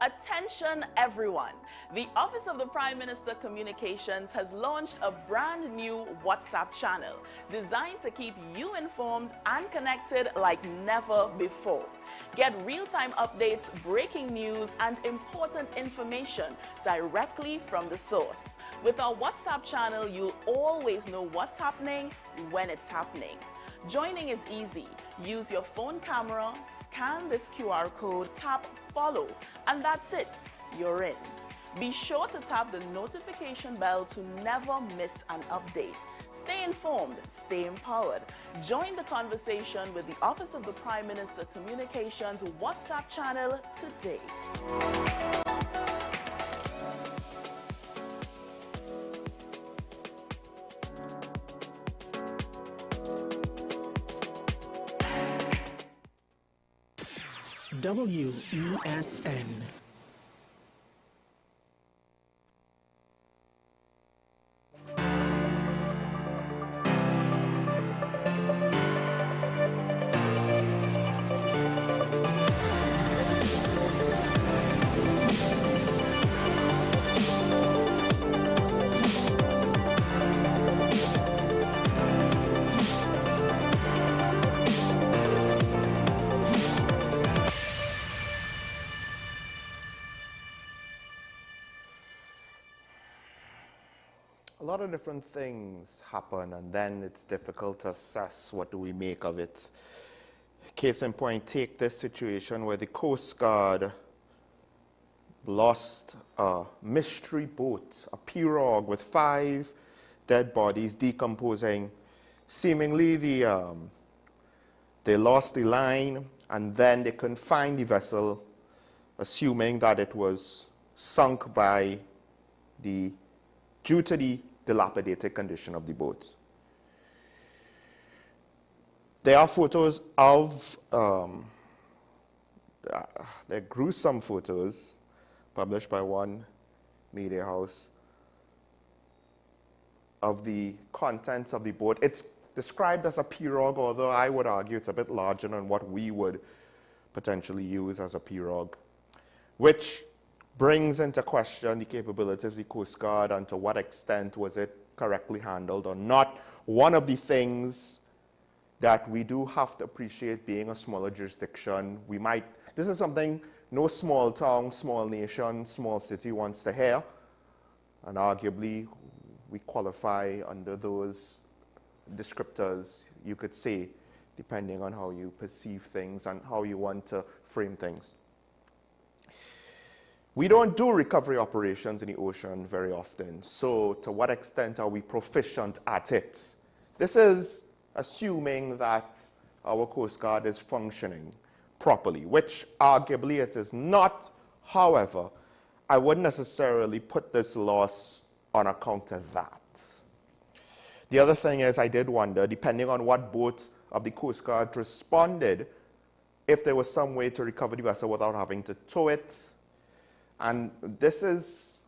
Attention everyone! The Office of the Prime Minister Communications has launched a brand new WhatsApp channel designed to keep you informed and connected like never before. Get real-time updates, breaking news, and important information directly from the source. With our WhatsApp channel, you'll always know what's happening when it's happening. Joining is easy. Use your phone camera, scan this QR code, tap follow, and that's it. You're in. Be sure to tap the notification bell to never miss an update. Stay informed, stay empowered. Join the conversation with the Office of the Prime Minister Communications WhatsApp channel today. WESN. A lot of different things happen, and then it's difficult to assess what do we make of it. Case in point, take this situation where the Coast Guard lost a mystery boat, a pirogue with 5 dead bodies decomposing. Seemingly they lost the line, and then they couldn't find the vessel, assuming that it was sunk due to the dilapidated condition of the boat. There are photos of, they're gruesome photos published by one media house of the contents of the boat. It's described as a pirogue, although I would argue it's a bit larger than what we would potentially use as a pirogue, which brings into question the capabilities of the Coast Guard and to what extent was it correctly handled or not. One of the things that we do have to appreciate being a smaller jurisdiction, this is something no small town, small nation, small city wants to hear, and arguably we qualify under those descriptors, you could say, depending on how you perceive things and how you want to frame things. We don't do recovery operations in the ocean very often, so to what extent are we proficient at it? This is assuming that our Coast Guard is functioning properly, which arguably it is not. However, I wouldn't necessarily put this loss on account of that. The other thing is, I did wonder, depending on what boat of the Coast Guard responded, if there was some way to recover the vessel without having to tow it. And this is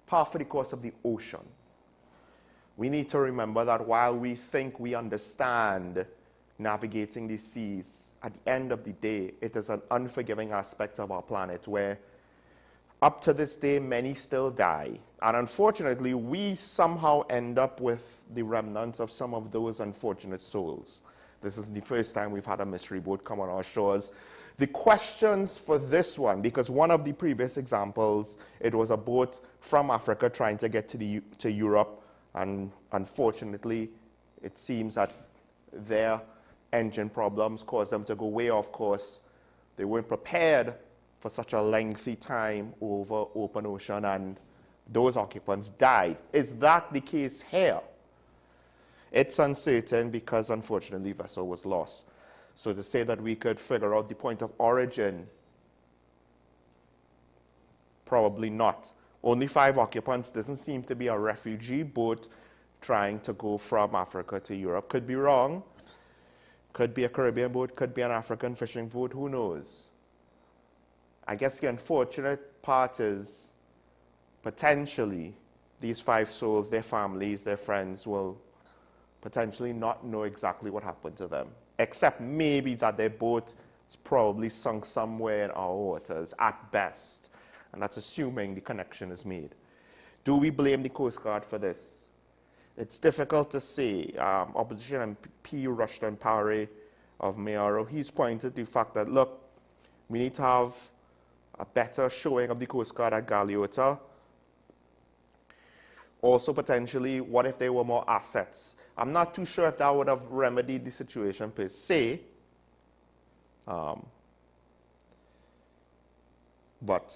par for the course of the ocean. We need to remember that while we think we understand navigating the seas, at the end of the day, it is an unforgiving aspect of our planet where up to this day, many still die. And unfortunately, we somehow end up with the remnants of some of those unfortunate souls. This is the first time we've had a mystery boat come on our shores. The questions for this one, because one of the previous examples, it was a boat from Africa trying to get to Europe, and unfortunately, it seems that their engine problems caused them to go way off course. They weren't prepared for such a lengthy time over open ocean, and those occupants died. Is that the case here? It's uncertain because, unfortunately, the vessel was lost. So to say that we could figure out the point of origin, probably not. Only 5 occupants doesn't seem to be a refugee boat trying to go from Africa to Europe. Could be wrong. Could be a Caribbean boat, could be an African fishing boat, who knows? I guess the unfortunate part is potentially these 5 souls, their families, their friends will potentially not know exactly what happened to them, except maybe that their boat is probably sunk somewhere in our waters at best. And that's assuming the connection is made. Do we blame the Coast Guard for this? It's difficult to say. Opposition MP Rushton Parry of Mayaro, he's pointed to the fact that, look, we need to have a better showing of the Coast Guard at Galeota. Also, potentially, what if there were more assets? I'm not too sure if that would have remedied the situation per se. But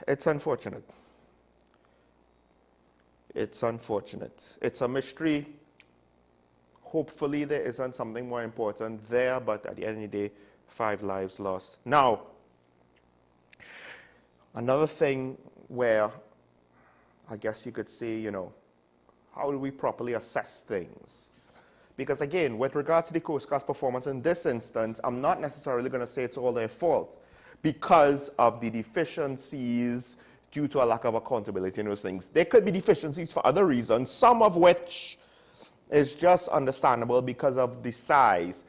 it's unfortunate. It's unfortunate. It's a mystery. Hopefully there isn't something more important there, but at the end of the day, 5 lives lost. Now, another thing where I guess you could say, you know, how do we properly assess things? Because again, with regard to the Coast Guard's performance in this instance, I'm not necessarily going to say it's all their fault because of the deficiencies due to a lack of accountability in those things. There could be deficiencies for other reasons, some of which is just understandable because of the size.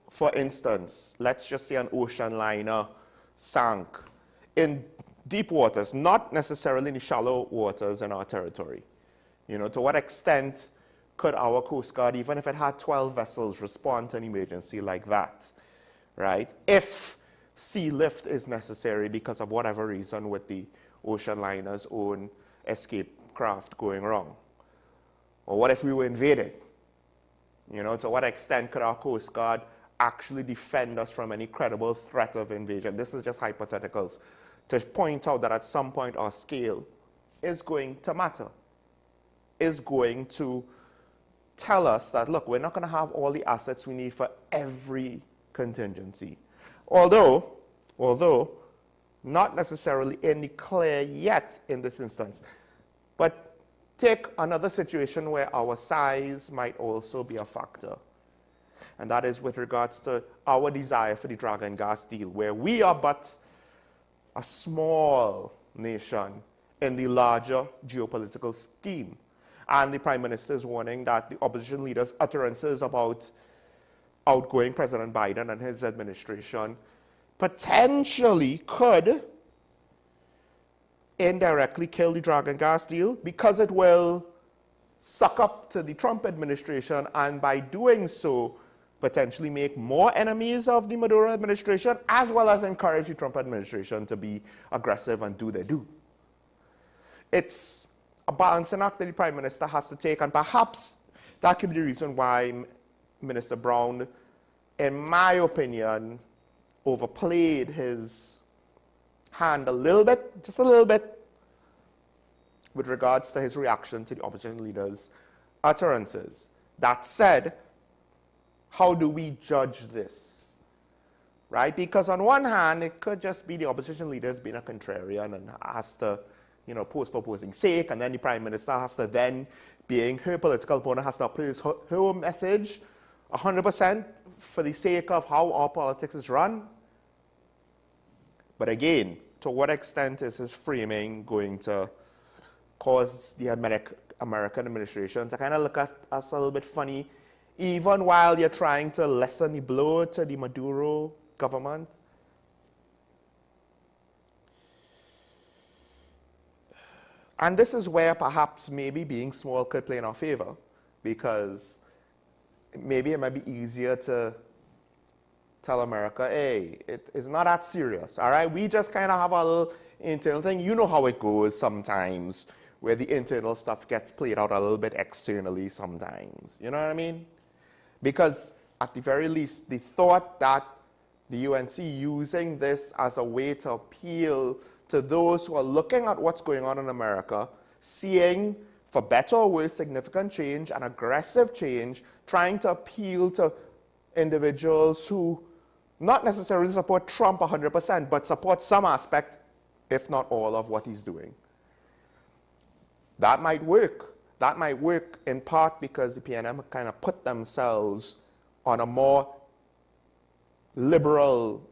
For instance, let's just say an ocean liner sank in deep waters, not necessarily in the shallow waters in our territory. You know, to what extent could our Coast Guard, even if it had 12 vessels, respond to an emergency like that, right? If sea lift is necessary because of whatever reason with the ocean liner's own escape craft going wrong. Or what if we were invaded? You know, to what extent could our Coast Guard actually defend us from any credible threat of invasion? This is just hypotheticals to point out that at some point our scale is going to matter, is going to tell us that, look, we're not going to have all the assets we need for every contingency. Although not necessarily in the clear yet in this instance. But take another situation where our size might also be a factor. And that is with regards to our desire for the Dragon gas deal, where we are but a small nation in the larger geopolitical scheme. And the Prime Minister is warning that the opposition leaders' utterances about outgoing President Biden and his administration potentially could indirectly kill the Dragon gas deal because it will suck up to the Trump administration and by doing so potentially make more enemies of the Maduro administration as well as encourage the Trump administration to be aggressive and do their due. It's a balancing act that the Prime Minister has to take, and perhaps that could be the reason why Minister Brown, in my opinion, overplayed his hand a little bit, just a little bit, with regards to his reaction to the opposition leaders' utterances. That said, how do we judge this? Right? Because on one hand, it could just be the opposition leaders being a contrarian and has to, you know, pose for posing's sake, and then the Prime Minister has to then, being her political opponent, has to oppose her message 100% for the sake of how our politics is run. But again, to what extent is his framing going to cause the American administration to kind of look at us a little bit funny, even while you're trying to lessen the blow to the Maduro government? And this is where perhaps maybe being small could play in our favor, because maybe it might be easier to tell America, hey, it's not that serious, all right? We just kind of have a little internal thing. You know how it goes sometimes, where the internal stuff gets played out a little bit externally sometimes. You know what I mean? Because at the very least, the thought that the UNC using this as a way to appeal to those who are looking at what's going on in America, seeing, for better or worse, significant change and aggressive change, trying to appeal to individuals who not necessarily support Trump 100%, but support some aspect, if not all, of what he's doing. That might work. That might work in part because the PNM kind of put themselves on a more liberal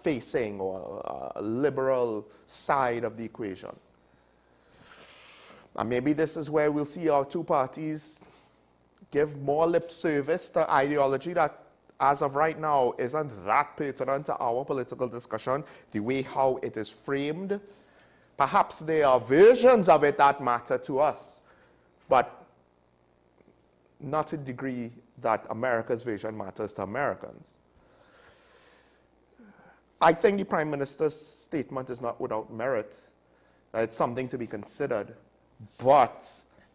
facing or a liberal side of the equation. And maybe this is where we'll see our two parties give more lip service to ideology that as of right now, isn't that pertinent to our political discussion, the way how it is framed. Perhaps there are versions of it that matter to us, but not to the degree that America's vision matters to Americans. I think the Prime Minister's statement is not without merit. It's something to be considered, but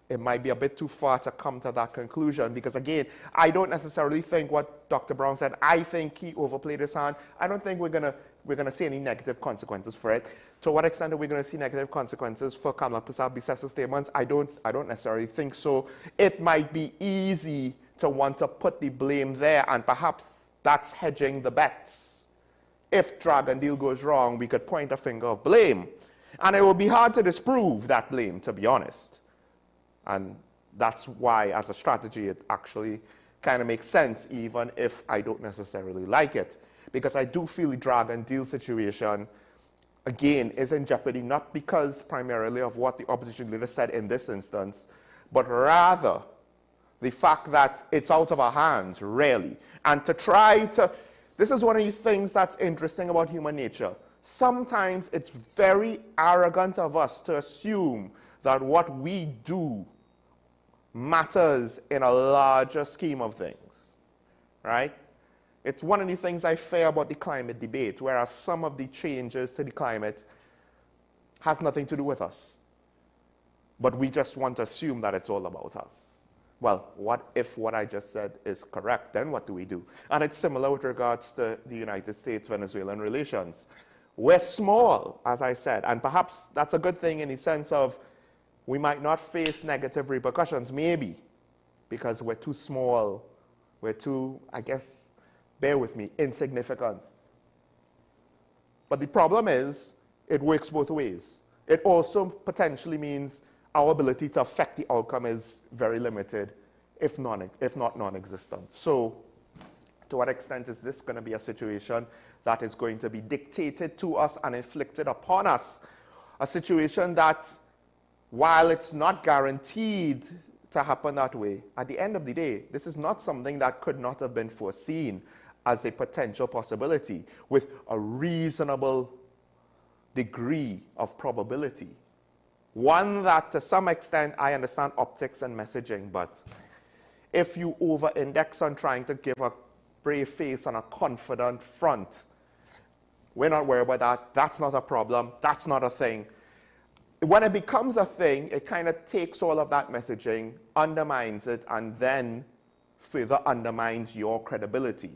it might be a bit too far to come to that conclusion because, again, I don't necessarily think what Dr. Brown said. I think he overplayed his hand. I don't think we're gonna see any negative consequences for it. To what extent are we going to see negative consequences for Kamala Prasad-Bissess's statements? I don't necessarily think so. It might be easy to want to put the blame there, and perhaps that's hedging the bets. If drag and deal goes wrong, we could point a finger of blame. And it would be hard to disprove that blame, to be honest. And that's why, as a strategy, it actually kind of makes sense, even if I don't necessarily like it. Because I do feel the drag and deal situation, again, is in jeopardy, not because primarily of what the opposition leader said in this instance, but rather the fact that it's out of our hands, really. And to try to, this is one of the things that's interesting about human nature. Sometimes it's very arrogant of us to assume that what we do matters in a larger scheme of things, right? It's one of the things I fear about the climate debate, whereas some of the changes to the climate has nothing to do with us. But we just want to assume that it's all about us. Well, what if what I just said is correct? Then what do we do? And it's similar with regards to the United States-Venezuelan relations. We're small, as I said, and perhaps that's a good thing in the sense of we might not face negative repercussions, maybe, because we're too small, we're too, I guess, bear with me, insignificant. But the problem is, it works both ways. It also potentially means our ability to affect the outcome is very limited, if not non-existent. So, to what extent is this going to be a situation that is going to be dictated to us and inflicted upon us? A situation that, while it's not guaranteed to happen that way, at the end of the day, this is not something that could not have been foreseen as a potential possibility with a reasonable degree of probability. One that, to some extent, I understand optics and messaging, but if you over-index on trying to give a brave face on a confident front, we're not worried about that. That's not a problem. That's not a thing. When it becomes a thing, it kind of takes all of that messaging, undermines it, and then further undermines your credibility.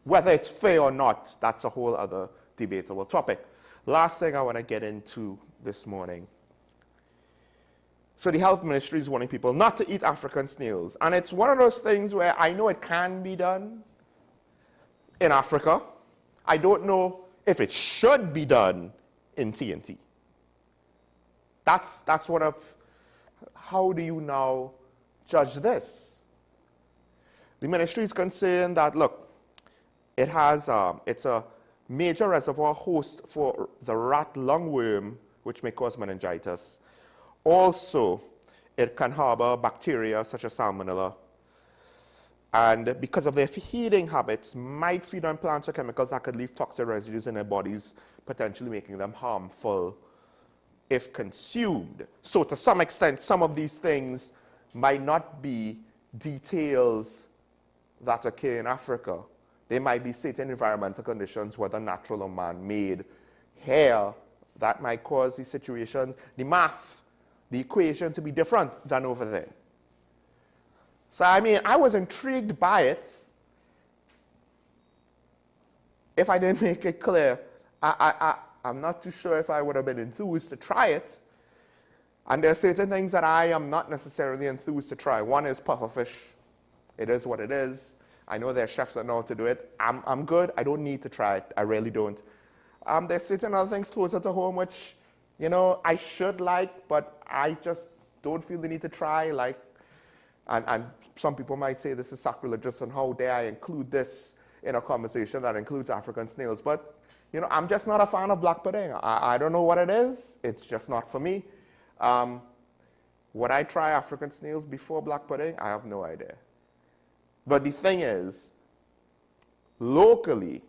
Whether it's fair or not, that's a whole other debatable topic. Last thing I want to get into this morning. So the health ministry is warning people not to eat African snails. And it's one of those things where I know it can be done in Africa. I don't know if it should be done in TNT. That's what of, how do you now judge this? The ministry is concerned that, look, it has, it's a major reservoir host for the rat lungworm, which may cause meningitis. Also, it can harbor bacteria such as salmonella. And because of their feeding habits, might feed on plants or chemicals that could leave toxic residues in their bodies, potentially making them harmful if consumed. So to some extent, some of these things might not be details that occur in Africa. There might be certain environmental conditions, whether natural or man-made, here that might cause the situation, the math, the equation to be different than over there. So, I mean, I was intrigued by it. If I didn't make it clear, I'm not too sure if I would have been enthused to try it. And there are certain things that I am not necessarily enthused to try. One is pufferfish. It is what it is. I know there are chefs that know how to do it. I'm good. I don't need to try it. I really don't. There's certain other things closer to home which, you know, I should like, but I just don't feel the need to try. Like, and some people might say this is sacrilegious, and how dare I include this in a conversation that includes African snails. But, you know, I'm just not a fan of black pudding. I don't know what it is. It's just not for me. Would I try African snails before black pudding? I have no idea. But the thing is, locally,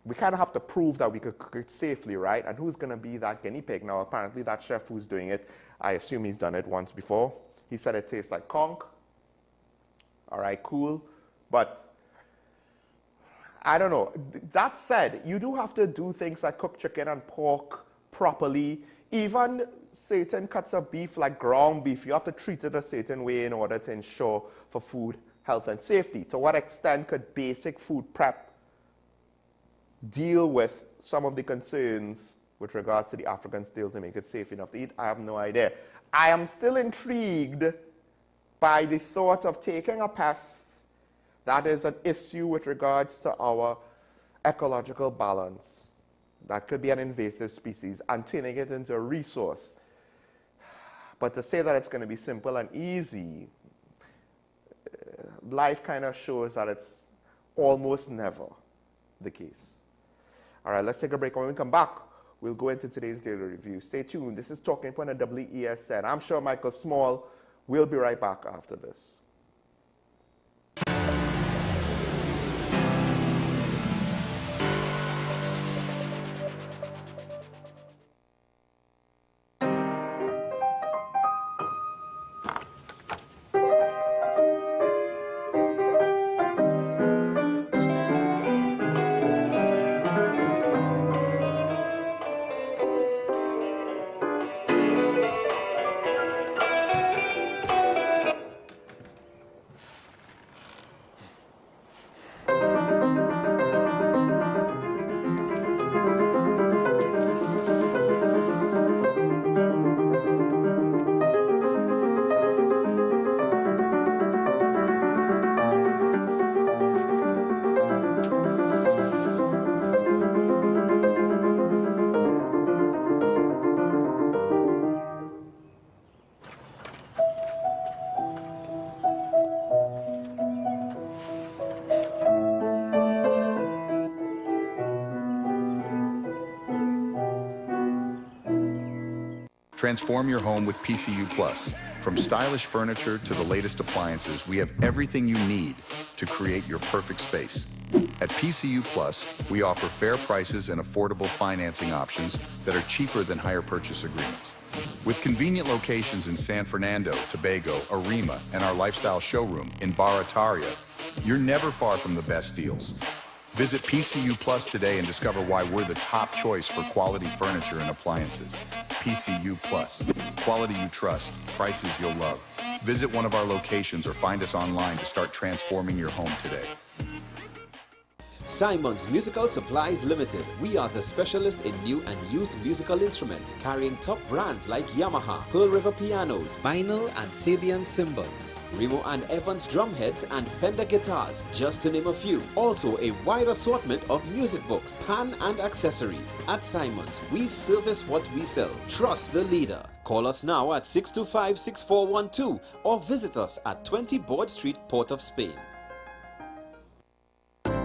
we kind of have to prove that we could cook it safely, right? And who's going to be that guinea pig? Now, apparently that chef who's doing it, I assume he's done it once before. He said it tastes like conch. All right, cool. But I don't know. That said, you do have to do things like cook chicken and pork properly. Even certain cuts of beef, like ground beef, you have to treat it a certain way in order to ensure for food health and safety. To what extent could basic food prep deal with some of the concerns with regards to the African steel to make it safe enough to eat? I have no idea. I am still intrigued by the thought of taking a pest that is an issue with regards to our ecological balance, that could be an invasive species, and turning it into a resource. But to say that it's going to be simple and easy, life kind of shows that it's almost never the case. All right, let's take a break. When we come back, we'll go into today's daily review. Stay tuned. This is Talking Point on WESN. I'm sure Michael Small will be right back after this. Transform your home with PCU Plus. From stylish furniture to the latest appliances, we have everything you need to create your perfect space. At PCU Plus, we offer fair prices and affordable financing options that are cheaper than hire purchase agreements. With convenient locations in San Fernando, Tobago, Arima, and our lifestyle showroom in Barataria, you're never far from the best deals. Visit PCU Plus today and discover why we're the top choice for quality furniture and appliances. PCU Plus. Quality you trust, prices you'll love. Visit one of our locations or find us online to start transforming your home today. Simon's Musical Supplies Limited. We are the specialist in new and used musical instruments, carrying top brands like Yamaha, Pearl River pianos, vinyl and Sabian cymbals, Remo and Evans drumheads and Fender guitars, just to name a few. Also a wide assortment of music books, pan and accessories. At Simon's, we service what we sell. Trust the leader. Call us now at 625-6412 or visit us at 20 Board Street, Port of Spain.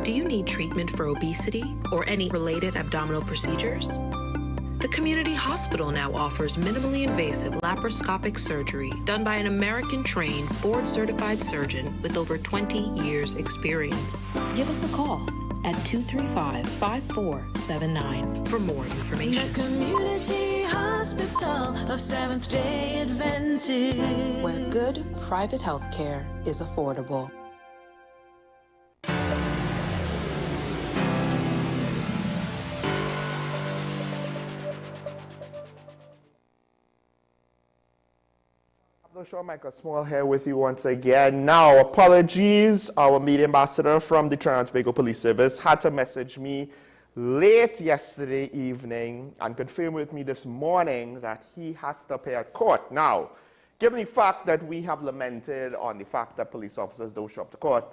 Do you need treatment for obesity or any related abdominal procedures? The community hospital now offers minimally invasive laparoscopic surgery done by an American-trained, board-certified surgeon with over 20 years' experience. Give us a call at 235-5479 for more information. The Community Hospital of Seventh-day Adventist, where good private health care is affordable. Show Michael Small here with you once again. Now, apologies, our media ambassador from the Trinidad and Tobago Police Service had to message me late yesterday evening and confirm with me this morning that he has to appear at court. Now, given the fact that we have lamented on the fact that police officers don't show up to court,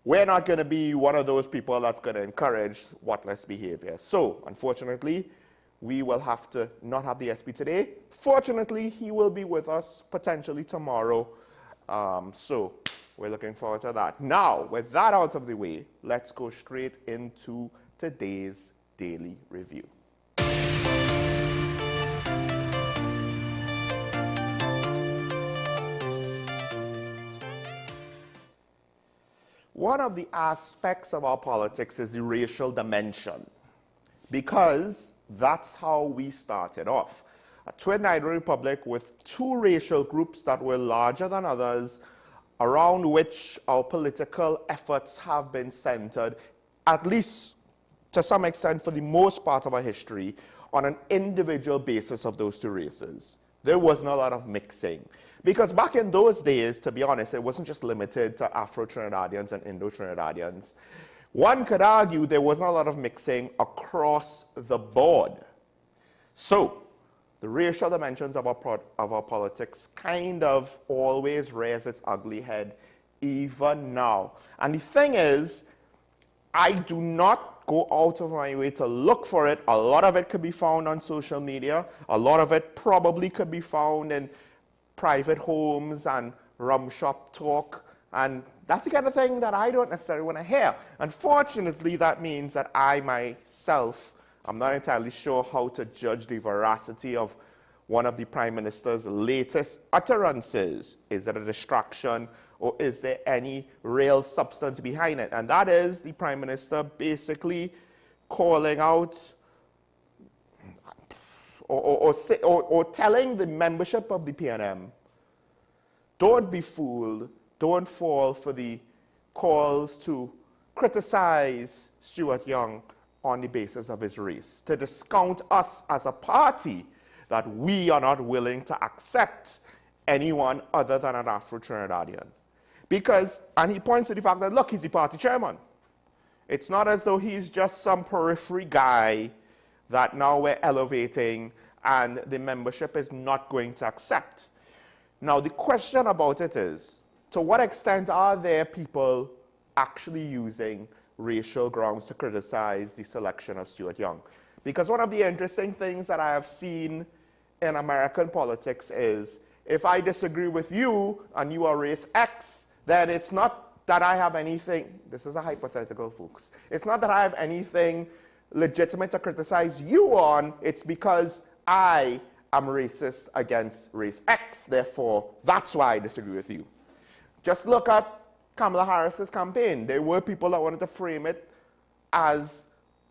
we're not going to be one of those people that's going to encourage whatless behavior. So, unfortunately, we will have to not have the SP today. Fortunately, he will be with us potentially tomorrow. So we're looking forward to that. Now, with that out of the way, let's go straight into today's daily review. one of the aspects of our politics is the racial dimension, because that's how we started off. A twin Nigerian republic with two racial groups that were larger than others, around which our political efforts have been centered, at least to some extent for the most part of our history, on an individual basis of those two races. There wasn't a lot of mixing. Because back in those days, to be honest, it wasn't just limited to Afro-Trinidadians and Indo-Trinidadians. One could argue there wasn't a lot of mixing across the board. So, the racial dimensions of our politics kind of always rears its ugly head, even now. And the thing is, I do not go out of my way to look for it. A lot of it could be found on social media. A lot of it probably could be found in private homes and rum shop talk. And that's the kind of thing that I don't necessarily want to hear. Unfortunately, that means that I myself, I'm not entirely sure how to judge the veracity of one of the Prime Minister's latest utterances. Is it a distraction, or is there any real substance behind it? And that is the Prime Minister basically calling out or telling the membership of the PNM, don't be fooled, don't fall for the calls to criticize Stuart Young on the basis of his race, to discount us as a party, that we are not willing to accept anyone other than an Afro-Trinidadian. Because, and he points to the fact that, look, he's the party chairman. It's not as though he's just some periphery guy that now we're elevating and the membership is not going to accept. Now, the question about it is, to what extent are there people actually using racial grounds to criticize the selection of Stuart Young? Because one of the interesting things that I have seen in American politics is, if I disagree with you and you are race X, then it's not that I have anything, this is a hypothetical, folks, it's not that I have anything legitimate to criticize you on, it's because I am racist against race X, therefore that's why I disagree with you. Just look at Kamala Harris's campaign. There were people that wanted to frame it as,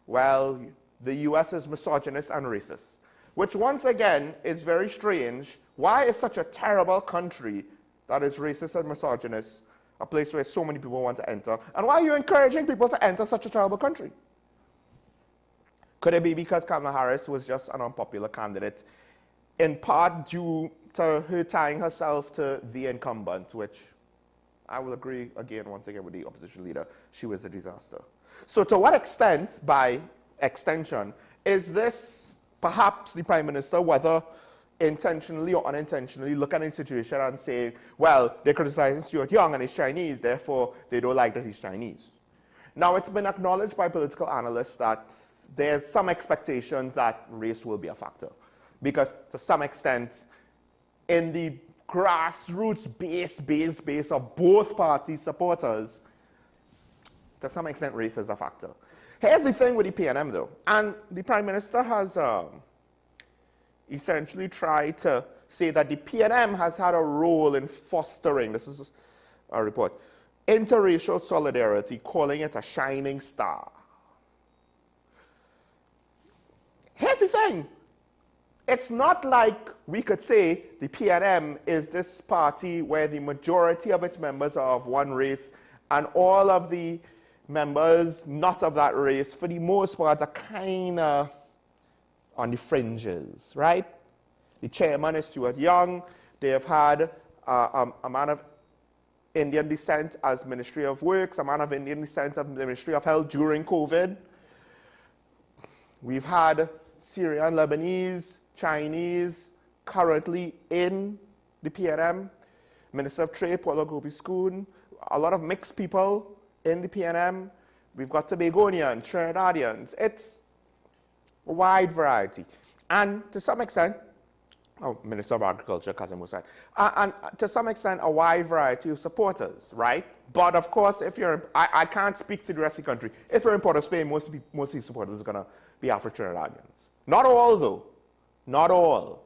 well, the US is misogynist and racist, which once again is very strange. Why is such a terrible country that is racist and misogynist a place where so many people want to enter? And why are you encouraging people to enter such a terrible country? Could it be because Kamala Harris was just an unpopular candidate, in part due to her tying herself to the incumbent, which I will agree once again with the opposition leader, she was a disaster. So to what extent, by extension, is this perhaps the Prime Minister, whether intentionally or unintentionally, looking at the situation and saying, well, they're criticizing Stuart Young and he's Chinese, therefore they don't like that he's Chinese. Now, it's been acknowledged by political analysts that there's some expectations that race will be a factor, because to some extent, in the grassroots base of both party supporters, to some extent race is a factor. Here's the thing with the PNM though, and the Prime Minister has essentially tried to say that the PNM has had a role in fostering, this is a report, interracial solidarity, calling it a shining star. Here's the thing. It's not like we could say the PNM is this party where the majority of its members are of one race and all of the members not of that race, for the most part, are kind of on the fringes, right? The chairman is Stuart Young. They have had a man of Indian descent as Ministry of Works, a man of Indian descent as Ministry of Health during COVID. We've had Syrian, Lebanese, Chinese currently in the PNM. Minister of Trade, Paula Gopi-Schoon, a lot of mixed people in the PNM. We've got Tobagonians, Trinidadians. It's a wide variety. And to some extent, Minister of Agriculture, Kazim Hussain, and to some extent a wide variety of supporters, right? But of course, if you're, I can't speak to the rest of the country. If you're in Port of Spain, most of these supporters are going to be Afro-Trinidadians. Not all, though. Not all.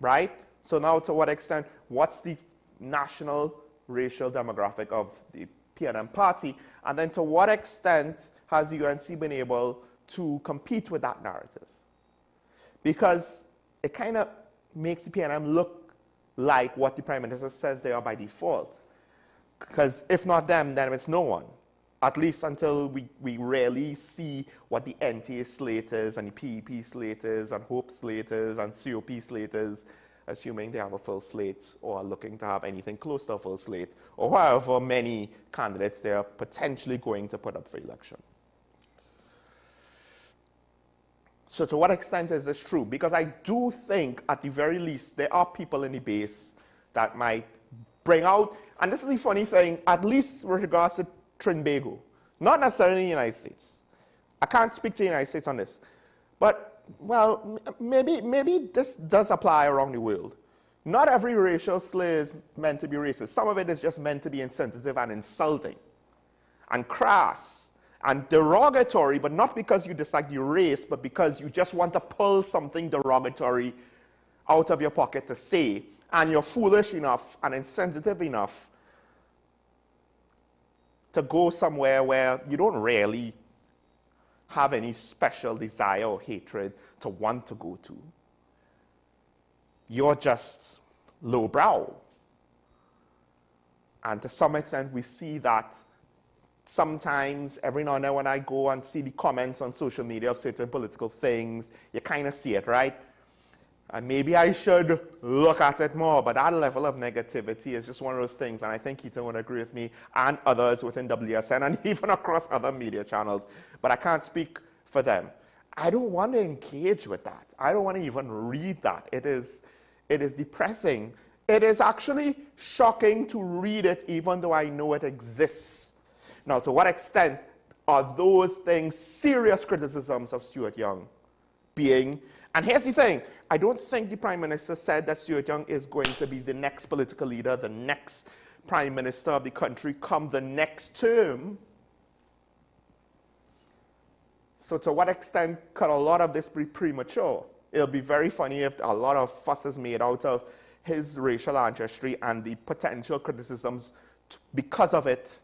Right? So now, to what extent, what's the national racial demographic of the PNM party? And then to what extent has UNC been able to compete with that narrative? Because it kind of makes the PNM look like what the Prime Minister says they are by default. Because if not them, then it's no one. At least until we rarely see what the NTA slate is, and the PEP slate is, and HOPE slate is, and COP slate is, assuming they have a full slate or are looking to have anything close to a full slate, or however many candidates they are potentially going to put up for election. So to what extent is this true? Because I do think, at the very least, there are people in the base that might bring out, and this is the funny thing, at least with regards to Trinbago, not necessarily the United States. I can't speak to the United States on this. But, well, maybe this does apply around the world. Not every racial slur is meant to be racist. Some of it is just meant to be insensitive and insulting and crass and derogatory, but not because you dislike the race, but because you just want to pull something derogatory out of your pocket to say, and you're foolish enough and insensitive enough to go somewhere where you don't really have any special desire or hatred to want to go to. You're just lowbrow. And to some extent, we see that sometimes, every now and then when I go and see the comments on social media of certain political things, you kind of see it, right? And maybe I should look at it more, but that level of negativity is just one of those things, and I think Keaton would agree with me, and others within WSN, and even across other media channels, but I can't speak for them. I don't want to engage with that. I don't want to even read that. It is depressing. It is actually shocking to read it, even though I know it exists. Now, to what extent are those things serious criticisms of Stuart Young being? And here's the thing, I don't think the Prime Minister said that Stuart Young is going to be the next political leader, the next Prime Minister of the country come the next term. So to what extent could a lot of this be premature? It'll be very funny if a lot of fuss is made out of his racial ancestry and the potential criticisms because of it,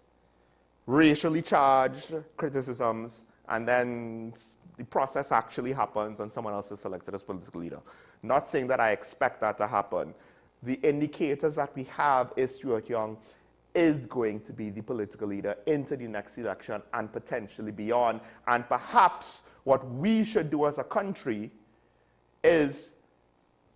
racially charged criticisms, and then the process actually happens and someone else is selected as political leader. Not saying that I expect that to happen. The indicators that we have is Stuart Young is going to be the political leader into the next election and potentially beyond. And perhaps what we should do as a country is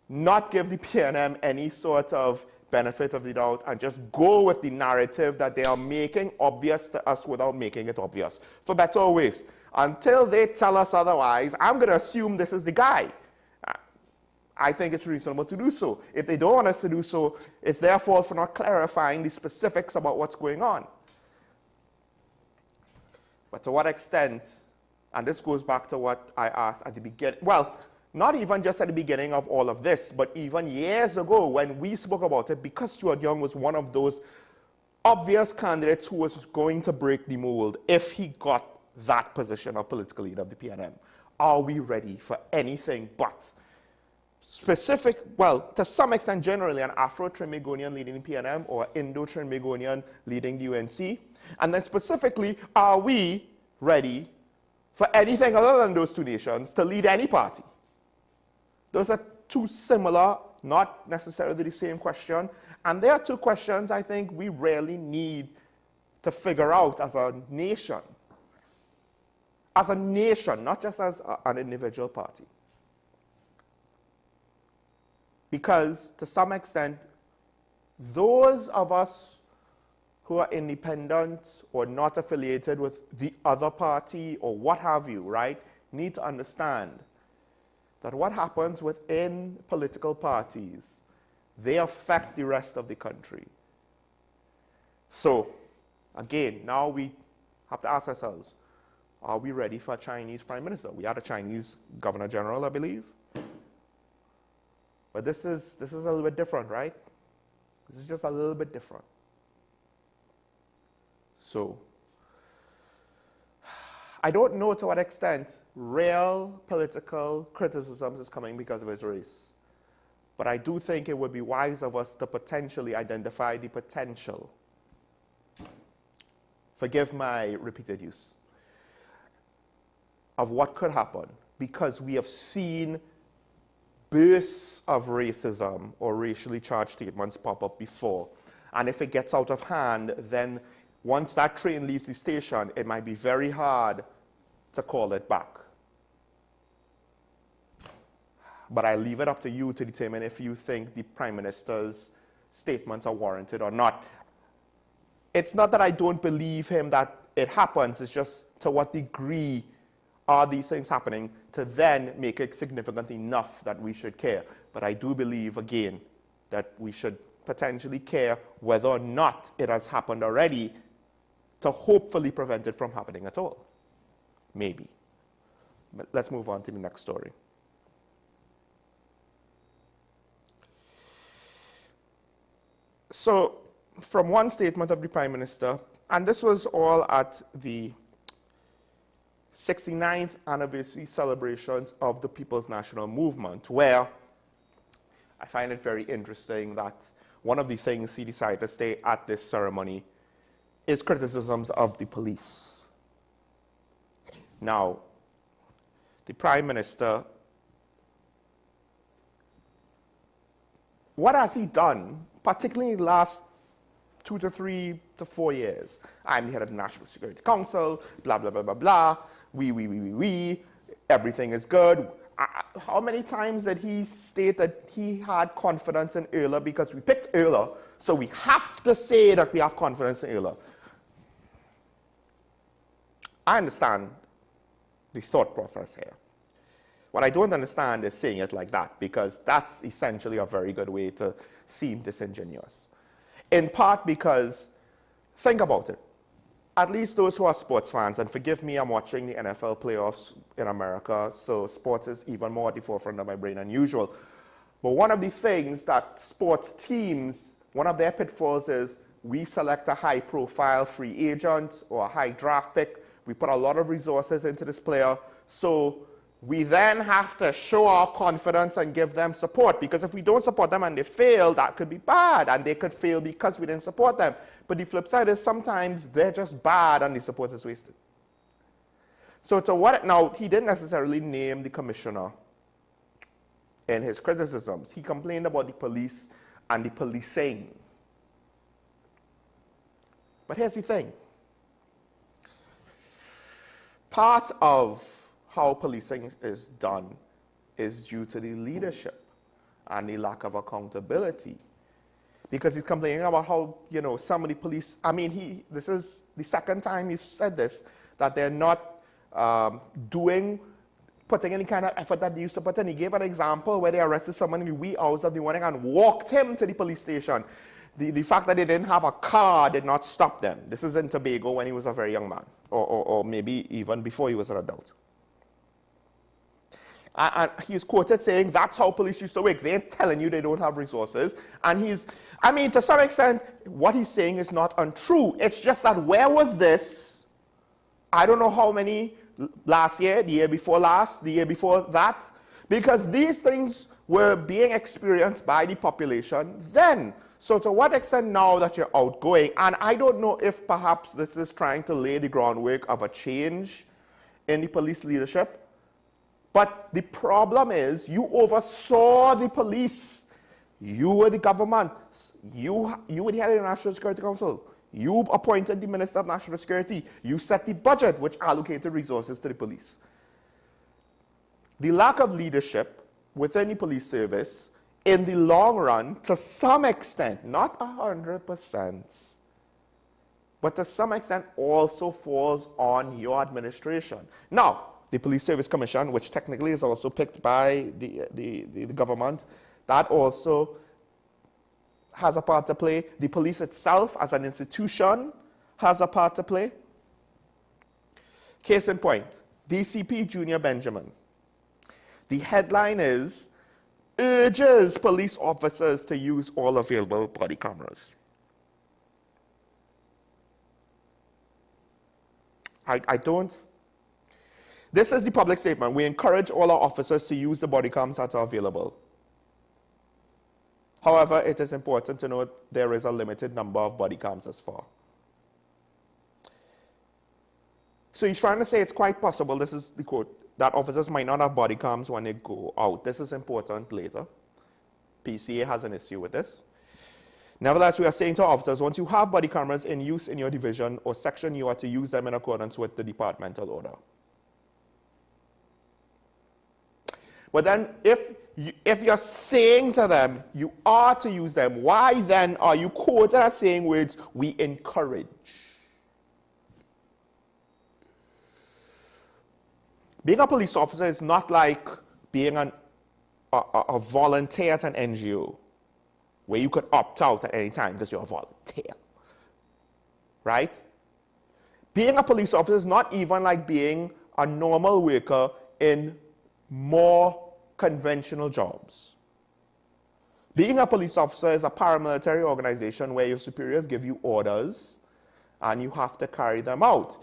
not give the PNM any sort of benefit of the doubt and just go with the narrative that they are making obvious to us without making it obvious, for better or worse. Until they tell us otherwise, I'm going to assume this is the guy. I think it's reasonable to do so. If they don't want us to do so, it's their fault for not clarifying the specifics about what's going on. But to what extent, and this goes back to what I asked at the beginning, well, not even just at the beginning of all of this, but even years ago when we spoke about it, because Stuart Young was one of those obvious candidates who was going to break the mold if he got that position of political leader of the PNM. Are we ready for anything but specific, well, to some extent generally an Afro-Trinbagonian leading the PNM or Indo-Trinbagonian leading the UNC? And then specifically, are we ready for anything other than those two nations to lead any party? Those are two similar, not necessarily the same question. And there are two questions I think we really need to figure out as a nation. As a nation, not just as an individual party. Because to some extent, those of us who are independent or not affiliated with the other party or what have you, right, need to understand that what happens within political parties, they affect the rest of the country. So, again, now we have to ask ourselves, are we ready for a Chinese Prime Minister? We had a Chinese Governor General, I believe. But this is a little bit different, right? This is just a little bit different. So, I don't know to what extent real political criticisms is coming because of his race. But I do think it would be wise of us to potentially identify the potential forgive my repeated use, of what could happen, because we have seen bursts of racism or racially charged statements pop up before. And if it gets out of hand, then once that train leaves the station, it might be very hard to call it back. But I leave it up to you to determine if you think the Prime Minister's statements are warranted or not. It's not that I don't believe him that it happens, it's just to what degree are these things happening to then make it significant enough that we should care. But I do believe, again, that we should potentially care whether or not it has happened already to hopefully prevent it from happening at all. Maybe. But let's move on to the next story. So, from one statement of the Prime Minister, and this was all at the 69th anniversary celebrations of the People's National Movement, where I find it very interesting that one of the things he decided to say at this ceremony is criticisms of the police. Now, the Prime Minister, what has he done, particularly in the last 2 to 3 to 4 years? I'm the head of the National Security Council, blah, blah, blah, blah, blah. We, everything is good. How many times did he state that he had confidence in Erla because we picked Erla, so we have to say that we have confidence in Erla? I understand the thought process here. What I don't understand is saying it like that, because that's essentially a very good way to seem disingenuous. In part because, think about it, at least those who are sports fans, and forgive me, I'm watching the NFL playoffs in America, so sports is even more at the forefront of my brain than usual. But one of the things that sports teams, one of their pitfalls is we select a high-profile free agent or a high draft pick. We put a lot of resources into this player, so we then have to show our confidence and give them support, because if we don't support them and they fail, that could be bad, and they could fail because we didn't support them. But the flip side is sometimes they're just bad and the support is wasted. So to what, now he didn't necessarily name the commissioner in his criticisms. He complained about the police and the policing. But here's the thing. Part of how policing is done is due to the leadership and the lack of accountability. Because he's complaining about how, you know, some of the police, I mean, this is the second time he's said this, that they're not putting any kind of effort that they used to put in. He gave an example where they arrested someone in the wee hours of the morning and walked him to the police station. The fact that they didn't have a car did not stop them. This is in Tobago when he was a very young man, or maybe even before he was an adult. And he's quoted saying, that's how police used to work. They're telling you they don't have resources. And I mean, to some extent, what he's saying is not untrue. It's just that where was this? I don't know how many last year, the year before last, the year before that. Because these things were being experienced by the population then. So to what extent now that you're outgoing, and I don't know if perhaps this is trying to lay the groundwork of a change in the police leadership, but the problem is you oversaw the police. You were the government. You were the head of the National Security Council. You appointed the Minister of National Security. You set the budget which allocated resources to the police. The lack of leadership within the police service in the long run, to some extent, not 100%, but to some extent also falls on your administration. Now, the Police Service Commission, which technically is also picked by the government, that also has a part to play. The police itself, as an institution, has a part to play. Case in point, DCP Junior Benjamin. The headline is, urges police officers to use all available body cameras. I don't... This is the public statement. We encourage all our officers to use the body cams that are available. However, it is important to note there is a limited number of body cams as far. So he's trying to say it's quite possible, this is the quote, that officers might not have body cams when they go out. This is important later. PCA has an issue with this. Nevertheless, we are saying to officers, once you have body cameras in use in your division or section, you are to use them in accordance with the departmental order. But then, if you're saying to them, you are to use them, why then are you quoted as saying words, we encourage? Being a police officer is not like being a volunteer at an NGO, where you could opt out at any time because you're a volunteer, right? Being a police officer is not even like being a normal worker in more conventional jobs. Being a police officer is a paramilitary organization where your superiors give you orders and you have to carry them out.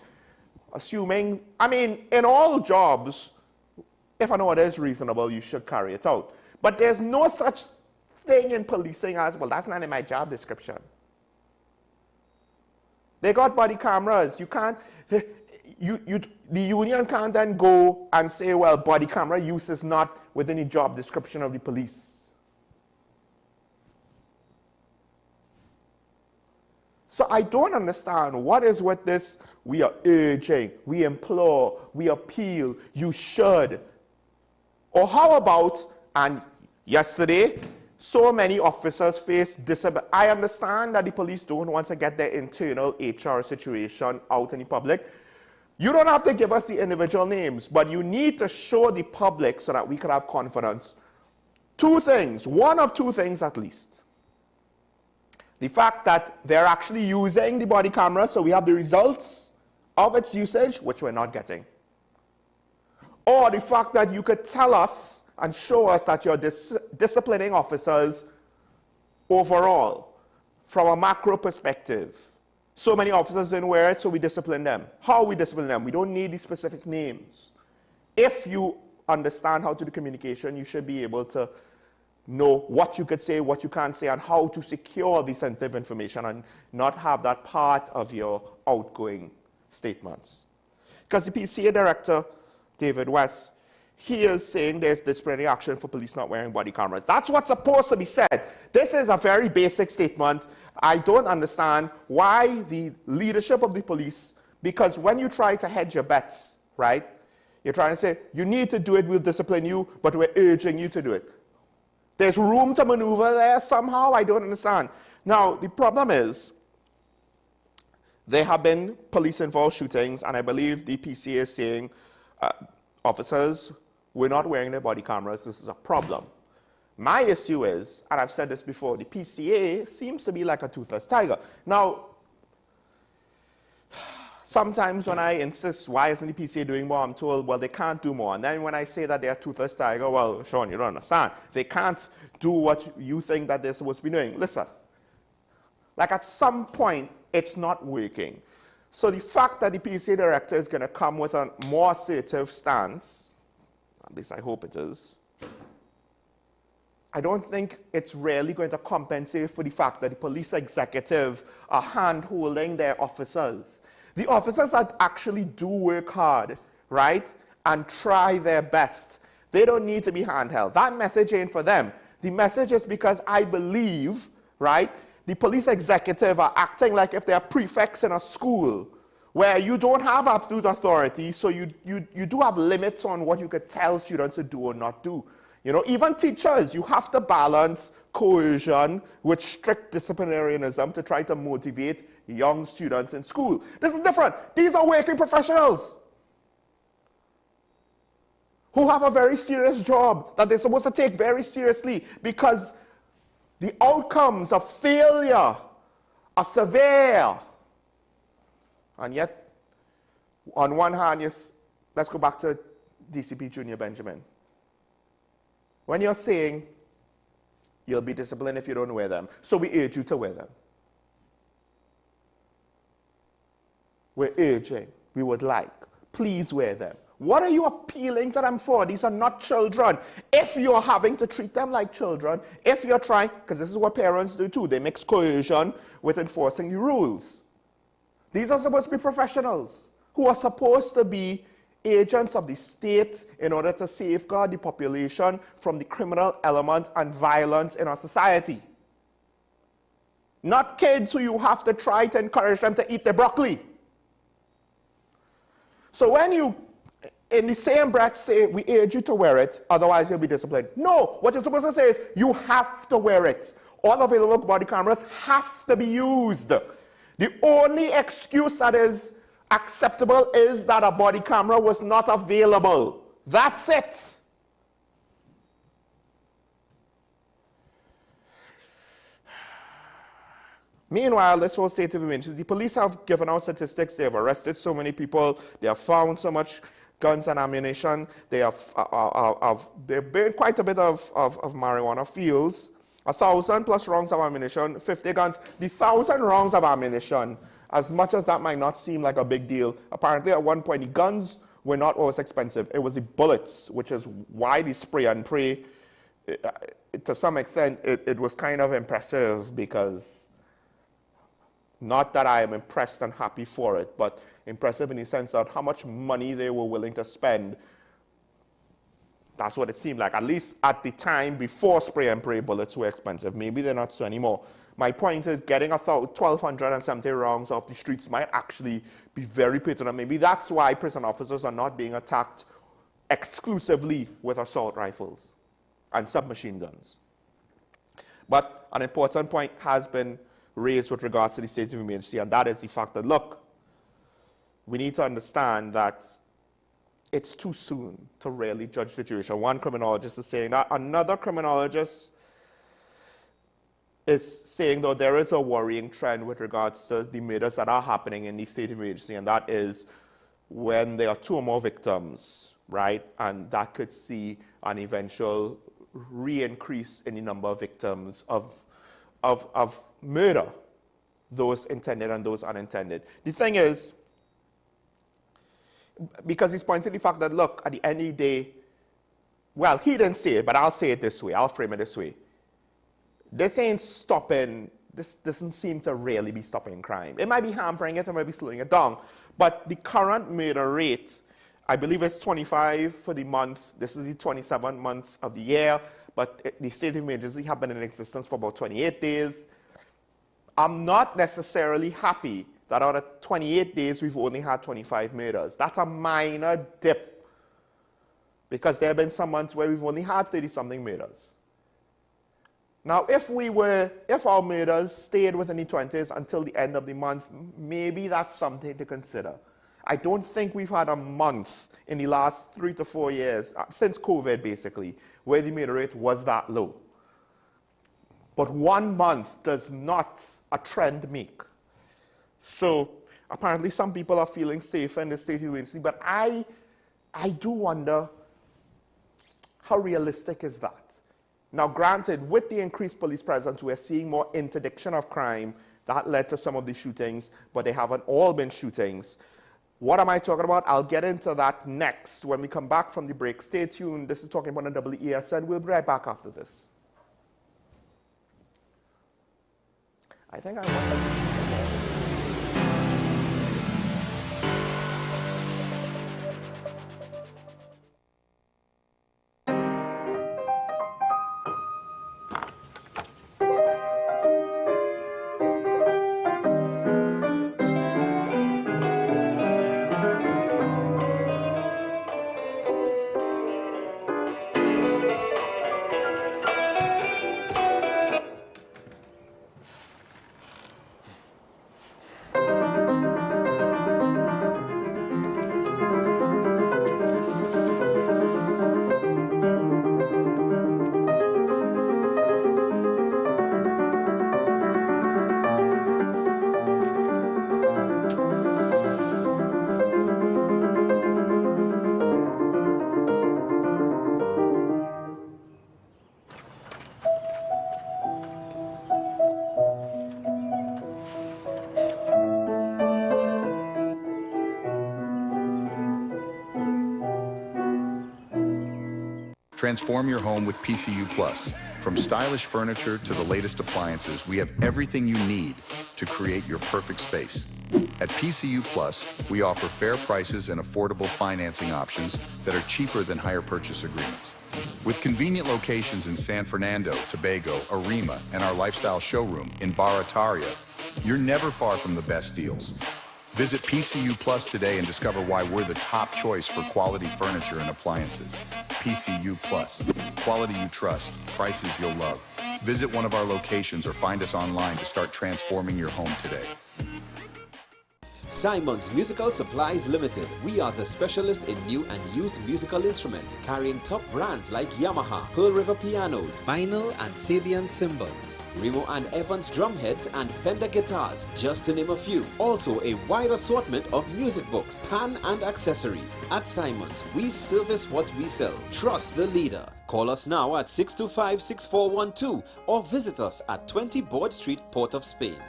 Assuming, I mean, in all jobs, if an order is reasonable, you should carry it out. But there's no such thing in policing as, well, that's not in my job description. They got body cameras. You can't, the union can't then go and say, well, body camera use is not within the job description of the police. So I don't understand what is with this, we are urging, we implore, we appeal, you should. Or how about, and yesterday, so many officers face disability. I understand that the police don't want to get their internal HR situation out in the public. You don't have to give us the individual names, but you need to show the public so that we can have confidence. Two things, one of two things at least. The fact that they're actually using the body camera, so we have the results of its usage, which we're not getting. Or the fact that you could tell us and show us that you're disciplining officers overall, from a macro perspective. So many officers didn't wear it, so we discipline them. How we discipline them? We don't need the specific names. If you understand how to do communication, you should be able to know what you could say, what you can't say, and how to secure the sensitive information and not have that part of your outgoing statements. Because the PCA director, David West, he is saying there's disciplinary action for police not wearing body cameras. That's what's supposed to be said. This is a very basic statement. I don't understand why the leadership of the police, because when you try to hedge your bets, right, you're trying to say, you need to do it, we'll discipline you, but we're urging you to do it. There's room to maneuver there somehow, I don't understand. Now, the problem is, there have been police-involved shootings, and I believe the PCA is saying officers were not wearing their body cameras. This is a problem. My issue is, and I've said this before, the PCA seems to be like a toothless tiger. Now, sometimes when I insist, why isn't the PCA doing more, I'm told, well, they can't do more. And then when I say that they're a toothless tiger, well, Sean, you don't understand. They can't do what you think that they're supposed to be doing. Listen, like at some point, it's not working. So the fact that the PCA director is going to come with a more assertive stance, at least I hope it is, I don't think it's really going to compensate for the fact that the police executive are hand-holding their officers. The officers that actually do work hard, right, and try their best, they don't need to be handheld. That message ain't for them. The message is because I believe, right, the police executive are acting like if they're prefects in a school where you don't have absolute authority, so you do have limits on what you could tell students to do or not do. You know, even teachers, you have to balance coercion with strict disciplinarianism to try to motivate young students in school. This is different. These are working professionals who have a very serious job that they're supposed to take very seriously because the outcomes of failure are severe. And yet, on one hand, yes, let's go back to DCP Junior Benjamin. When you're saying you'll be disciplined if you don't wear them, so we urge you to wear them. We're urging, we would like, please wear them. What are you appealing to them for? These are not children. If you're having to treat them like children, if you're trying, because this is what parents do too, they mix coercion with enforcing the rules. These are supposed to be professionals who are supposed to be agents of the state in order to safeguard the population from the criminal element and violence in our society. Not kids who you have to try to encourage them to eat their broccoli. So when you, in the same breath, say, we urge you to wear it, otherwise you'll be disciplined. No, what you're supposed to say is, you have to wear it. All available body cameras have to be used. The only excuse that is acceptable is that a body camera was not available. That's it. Meanwhile, this whole state of emergency, the police have given out statistics. They have arrested so many people. They have found so much guns and ammunition. They have they've burned quite a bit of marijuana fields. 1,000 plus rounds of ammunition, 50 guns. The 1,000 rounds of ammunition, as much as that might not seem like a big deal, apparently at one point the guns were not always expensive. It was the bullets, which is why the spray and pray, to some extent, it was kind of impressive, because not that I am impressed and happy for it, but impressive in the sense of how much money they were willing to spend. That's what it seemed like, at least at the time before spray and pray bullets were expensive. Maybe they're not so anymore. My point is, getting 1,270 rounds off the streets might actually be very pertinent. Maybe that's why prison officers are not being attacked exclusively with assault rifles and submachine guns. But an important point has been raised with regards to the state of emergency, and that is the fact that, look, we need to understand that it's too soon to really judge the situation. One criminologist is saying that. Another criminologist is saying, though, there is a worrying trend with regards to the murders that are happening in the state of emergency, and that is when there are 2 or more victims, right? And that could see an eventual re-increase in the number of victims of murder, those intended and those unintended. The thing is, because he's pointing to the fact that, look, at the end of the day, well, he didn't say it, but I'll say it this way, I'll frame it this way. This ain't stopping, this doesn't seem to really be stopping crime. It might be hampering it, it might be slowing it down, but the current murder rate, I believe it's 25 for the month, this is the 27th month of the year, but the state of emergency has been in existence for about 28 days. I'm not necessarily happy that out of 28 days, we've only had 25 murders. That's a minor dip, because there have been some months where we've only had 30-something murders. Now, if our murders stayed within the 20s until the end of the month, maybe that's something to consider. I don't think we've had a month in the last 3 to 4 years, since COVID basically, where the murder rate was that low. But 1 month does not a trend make. So apparently some people are feeling safer in the state of emergency, but I do wonder, how realistic is that? Now, granted, with the increased police presence, we're seeing more interdiction of crime. That led to some of the shootings, but they haven't all been shootings. What am I talking about? I'll get into that next when we come back from the break. Stay tuned. This is Talking Point on WESN. We'll be right back after this. I think I want to... Transform your home with PCU Plus. From stylish furniture to the latest appliances, we have everything you need to create your perfect space. At PCU Plus, we offer fair prices and affordable financing options that are cheaper than hire purchase agreements. With convenient locations in San Fernando, Tobago, Arima, and our lifestyle showroom in Barataria, you're never far from the best deals. Visit PCU Plus today and discover why we're the top choice for quality furniture and appliances. PCU Plus, quality you trust, prices you'll love. Visit one of our locations or find us online to start transforming your home today. Simon's Musical Supplies Limited. We are the specialist in new and used musical instruments, carrying top brands like Yamaha, Pearl River pianos, vinyl and Sabian cymbals, Remo and Evans drumheads and Fender guitars, just to name a few. Also a wide assortment of music books, pan and accessories. At Simon's, we service what we sell. Trust the leader. Call us now at 625-6412 or visit us at 20 Board Street, Port of Spain.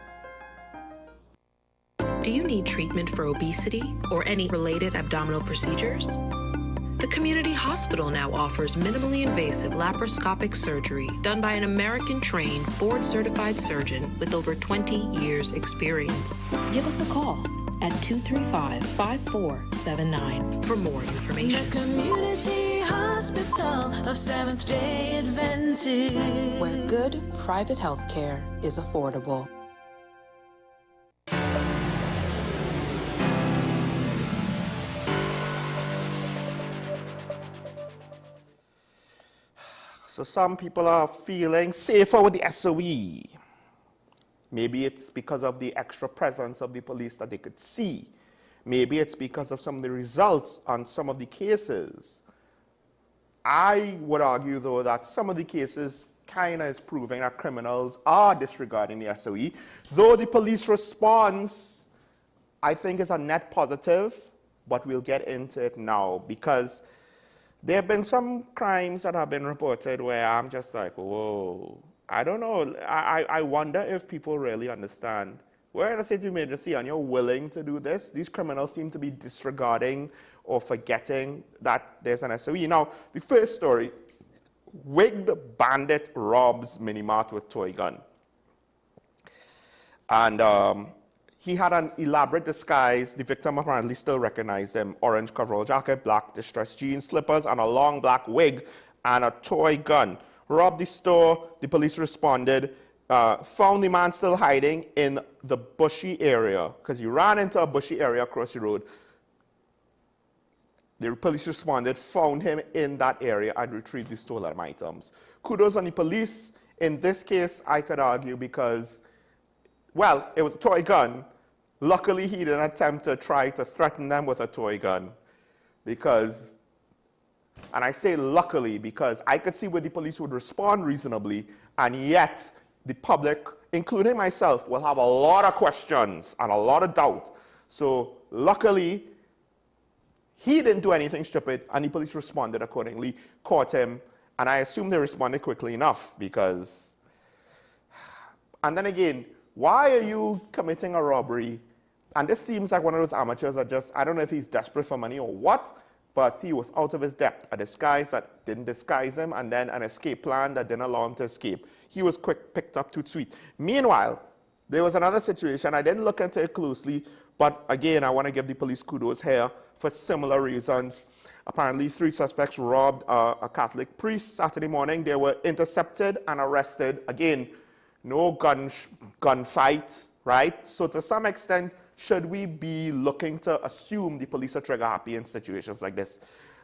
Do you need treatment for obesity or any related abdominal procedures? The community hospital now offers minimally invasive laparoscopic surgery done by an American-trained, board-certified surgeon with over 20 years' experience. Give us a call at 235-5479 for more information. The Community Hospital of Seventh-day Adventist, where good private health care is affordable. So some people are feeling safer with the SOE. Maybe it's because of the extra presence of the police that they could see. Maybe it's because of some of the results on some of the cases. I would argue, though, that some of the cases kind of is proving that criminals are disregarding the SOE, though the police response, I think, is a net positive, but we'll get into it now, because there have been some crimes that have been reported where I'm just like, whoa, I don't know. I wonder if people really understand. We're in a state of emergency and you're willing to do this. These criminals seem to be disregarding or forgetting that there's an SOE. Now, the first story, wigged bandit robs minimart with toy gun. And he had an elaborate disguise. The victim apparently still recognized him. Orange coverall jacket, black distressed jeans, slippers, and a long black wig, and a toy gun. Robbed the store. The police responded. Found the man still hiding in the bushy area, because he ran into a bushy area across the road. The police responded, found him in that area, and retrieved the stolen items. Kudos on the police. In this case, I could argue because, well, it was a toy gun. Luckily, he didn't attempt to try to threaten them with a toy gun. Because, and I say luckily, because I could see where the police would respond reasonably, and yet the public, including myself, will have a lot of questions and a lot of doubt. So luckily, he didn't do anything stupid, and the police responded accordingly, caught him, and I assume they responded quickly enough, because, and then again, why are you committing a robbery? And this seems like one of those amateurs that just, I don't know if he's desperate for money or what, but he was out of his depth. A disguise that didn't disguise him, and then an escape plan that didn't allow him to escape. He was picked up too sweet. Meanwhile, there was another situation. I didn't look into it closely, but again, I want to give the police kudos here for similar reasons. Apparently, 3 suspects robbed a Catholic priest Saturday morning. They were intercepted and arrested. Again, no gunfight, right? So to some extent, should we be looking to assume the police are trigger happy in situations like this?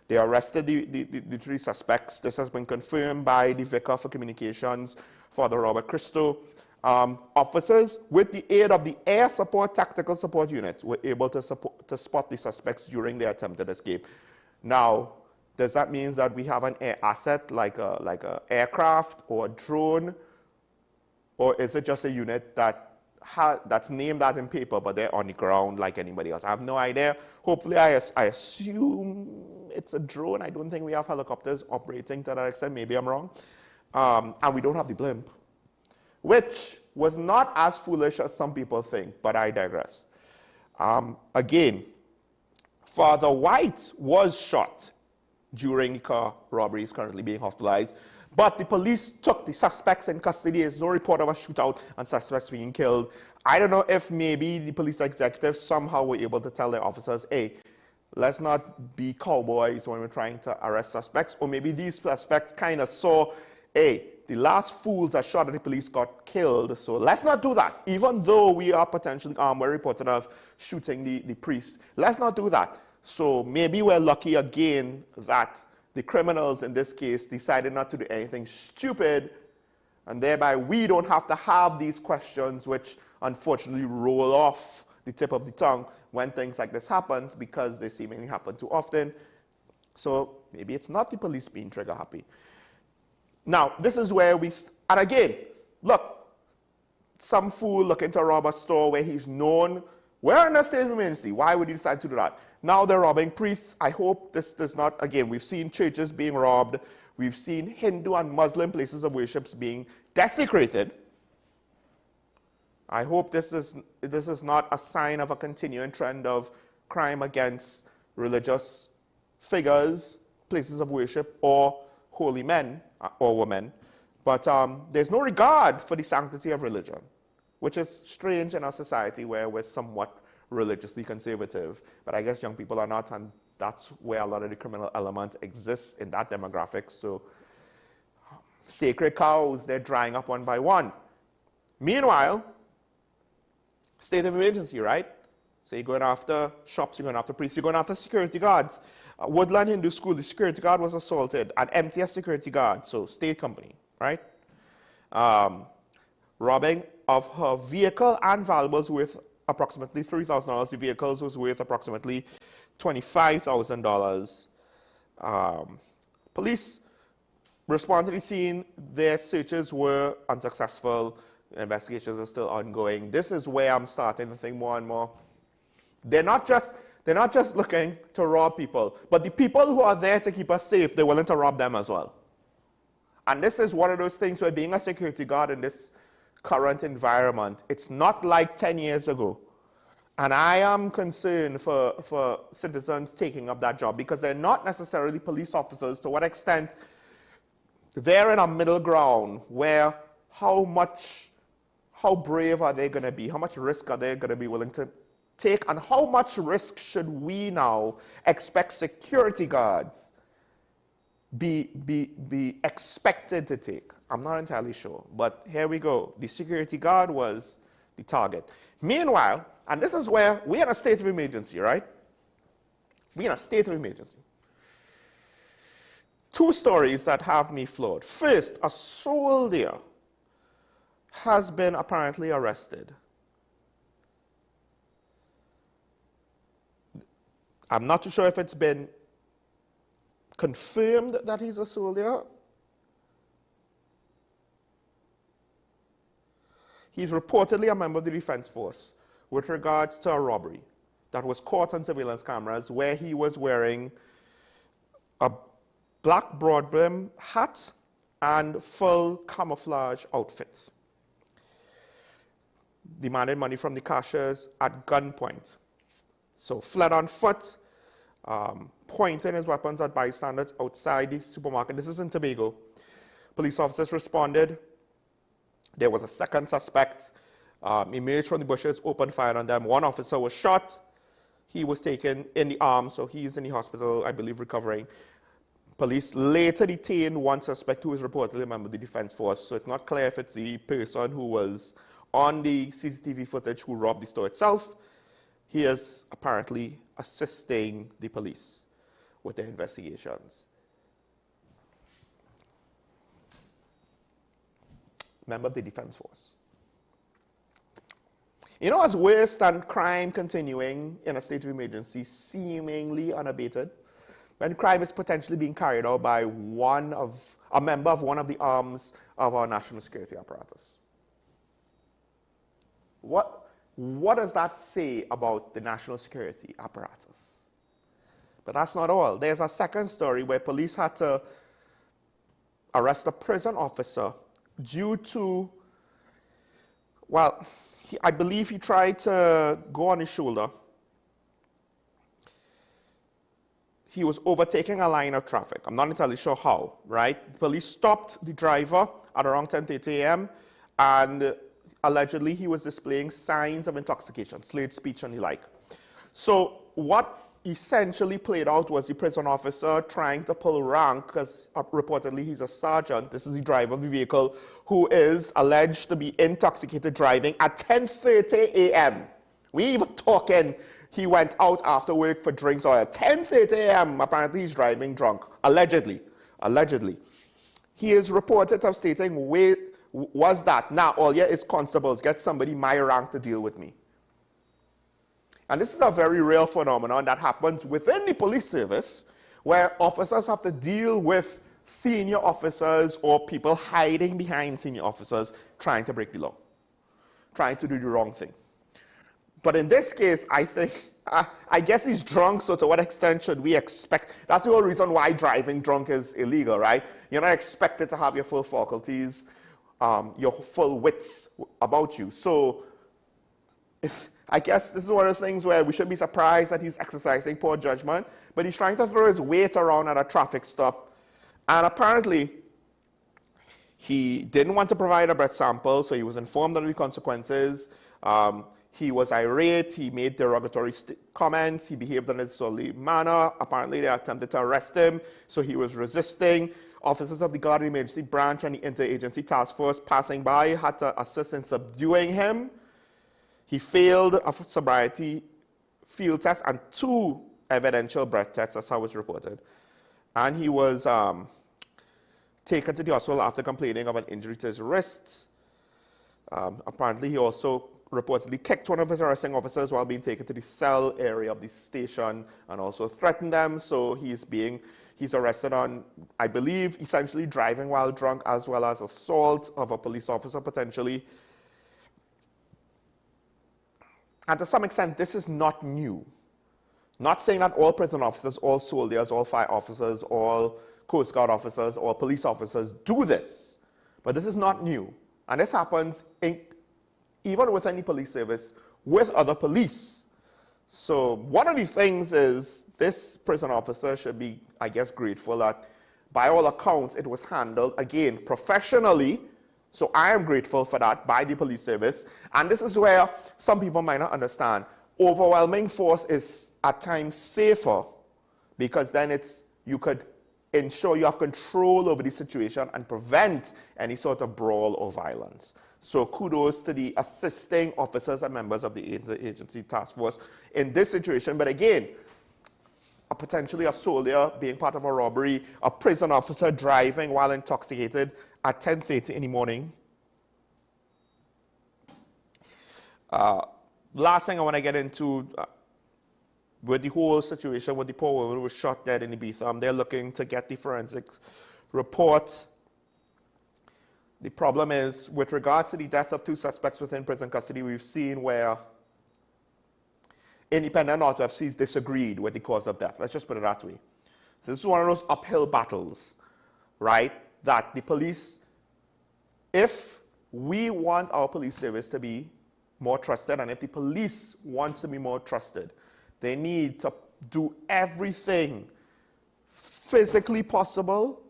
They arrested the 3 suspects. This has been confirmed by the Vicar for Communications, Father Robert Christo. Officers, with the aid of the Air Support Tactical Support Unit, were able to spot the suspects during their attempted escape. Now, does that mean that we have an air asset like a aircraft or a drone? Or is it just a unit that's named that in paper, but they're on the ground like anybody else? I have no idea. Hopefully, I assume it's a drone. I don't think we have helicopters operating to that extent. Maybe I'm wrong. And we don't have the blimp, which was not as foolish as some people think, but I digress. Again, Father White was shot during the car robbery. He's currently being hospitalized. But the police took the suspects in custody. There's no report of a shootout and suspects being killed. I don't know if maybe the police executives somehow were able to tell their officers, hey, let's not be cowboys when we're trying to arrest suspects. Or maybe these suspects kind of saw, hey, the last fools that shot at the police got killed, so let's not do that. Even though we are potentially armed, we're reported of shooting the priest. Let's not do that. So maybe we're lucky again that the criminals in this case decided not to do anything stupid, and thereby we don't have to have these questions which unfortunately roll off the tip of the tongue when things like this happens, because they seemingly happen too often. So maybe it's not the police being trigger happy. Now, this is where and again, look, some fool looking to rob a store where he's known, we're in a state of emergency. Why would he decide to do that? Now they're robbing priests. I hope this does not, again, we've seen churches being robbed. We've seen Hindu and Muslim places of worship being desecrated. I hope this is not a sign of a continuing trend of crime against religious figures, places of worship, or holy men or women. But there's no regard for the sanctity of religion, which is strange in our society where we're somewhat religiously conservative. But I guess young people are not, and that's where a lot of the criminal element exists in that demographic. So sacred cows, they're drying up one by one. Meanwhile, state of emergency, right? So you're going after shops, you're going after priests, you're going after security guards. Woodland Hindu School, the security guard was assaulted. An MTS security guard, so state company, right? Robbing of her vehicle and valuables worth approximately $3,000. The vehicles was worth approximately $25,000. Police responded to the scene. Their searches were unsuccessful. Investigations are still ongoing. This is where I'm starting to think more and more. They're not just looking to rob people, but the people who are there to keep us safe, they're willing to rob them as well. And this is one of those things where being a security guard in this current environment, it's not like 10 years ago. And I am concerned for citizens taking up that job, because they're not necessarily police officers. To what extent they're in a middle ground where how brave are they going to be? How much risk are they going to be willing to take? And how much risk should we now expect security guards be expected to take? I'm not entirely sure, but here we go. The security guard was the target. Meanwhile, and this is where we're in a state of emergency, right? We're in a state of emergency. Two stories that have me floored. First, a soldier has been apparently arrested. I'm not too sure if it's been confirmed that he's a soldier. He's reportedly a member of the defense force with regards to a robbery that was caught on surveillance cameras, where he was wearing a black broad brim hat and full camouflage outfit. Demanded money from the cashiers at gunpoint. So fled on foot, pointing his weapons at bystanders outside the supermarket. This is in Tobago. Police officers responded. There was a second suspect, emerged from the bushes, opened fire on them. One officer was shot. He was taken in the arm, so he's in the hospital, I believe, recovering. Police later detained one suspect who was reportedly a member of the defense force. So it's not clear if it's the person who was on the CCTV footage who robbed the store itself. He is apparently assisting the police with their investigations. Member of the defense force. You know what's worse than crime continuing in a state of emergency, seemingly unabated? When crime is potentially being carried out by a member of one of the arms of our national security apparatus. What does that say about the national security apparatus? But that's not all. There's a second story where police had to arrest a prison officer due to, well, I believe he tried to go on his shoulder. he was overtaking a line of traffic. I'm not entirely sure how, right? The police stopped the driver at around 10:30 a.m. and allegedly he was displaying signs of intoxication, slurred speech and the like. So what essentially played out was the prison officer trying to pull rank, because reportedly he's a sergeant, this is the driver of the vehicle, who is alleged to be intoxicated driving at 10:30 a.m. We even talking, he went out after work for drinks or at 10:30 a.m. Apparently he's driving drunk, allegedly. He is reported to have stating, wait, was that, now all yeah is constables, get somebody my rank to deal with me. And this is a very real phenomenon that happens within the police service, where officers have to deal with senior officers or people hiding behind senior officers trying to break the law, trying to do the wrong thing. But in this case, I think, I guess he's drunk, so to what extent should we expect? That's the whole reason why driving drunk is illegal, right? You're not expected to have your full faculties, your full wits about you. So I guess this is one of those things where we should be surprised that he's exercising poor judgment, but he's trying to throw his weight around at a traffic stop. And apparently, he didn't want to provide a breath sample, so he was informed of the consequences. He was irate, he made derogatory comments, he behaved in a disorderly manner. Apparently, they attempted to arrest him, so he was resisting. Officers of the Guard Emergency Branch and the Interagency Task Force passing by had to assist in subduing him. He failed a sobriety field test and 2 evidential breath tests, that's how it was reported. And he was taken to the hospital after complaining of an injury to his wrist. Apparently, he also reportedly kicked one of his arresting officers while being taken to the cell area of the station and also threatened them. So he's arrested on, I believe, essentially driving while drunk as well as assault of a police officer potentially. And to some extent, this is not new. Not saying that all prison officers, all soldiers, all fire officers, all Coast Guard officers, or police officers do this. But this is not new. And this happens even within the police service with other police. So one of the things is this prison officer should be, I guess, grateful that by all accounts it was handled, again, professionally. So I am grateful for that by the police service. And this is where some people might not understand. Overwhelming force is at times safer because then you could ensure you have control over the situation and prevent any sort of brawl or violence. So kudos to the assisting officers and members of the agency task force in this situation. But again, potentially a soldier being part of a robbery, a prison officer driving while intoxicated at 10:30 in the morning. Last thing I want to get into with the whole situation with the poor woman who was shot dead in Ibiza. They're looking to get the forensic report. The problem is, with regards to the death of 2 suspects within prison custody, we've seen where independent autopsies disagreed with the cause of death. Let's just put it that way. So this is one of those uphill battles, right? That the police, if we want our police service to be more trusted, and if the police want to be more trusted, they need to do everything physically possible,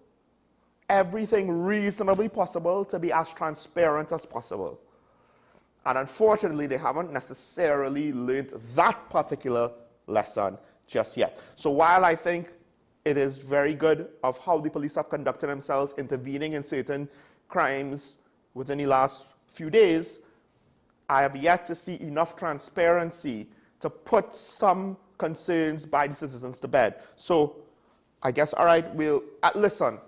everything reasonably possible to be as transparent as possible. And unfortunately, they haven't necessarily learned that particular lesson just yet. So while I think it is very good of how the police have conducted themselves, intervening in certain crimes within the last few days, I have yet to see enough transparency to put some concerns by the citizens to bed. So I guess, all right, we'll listen.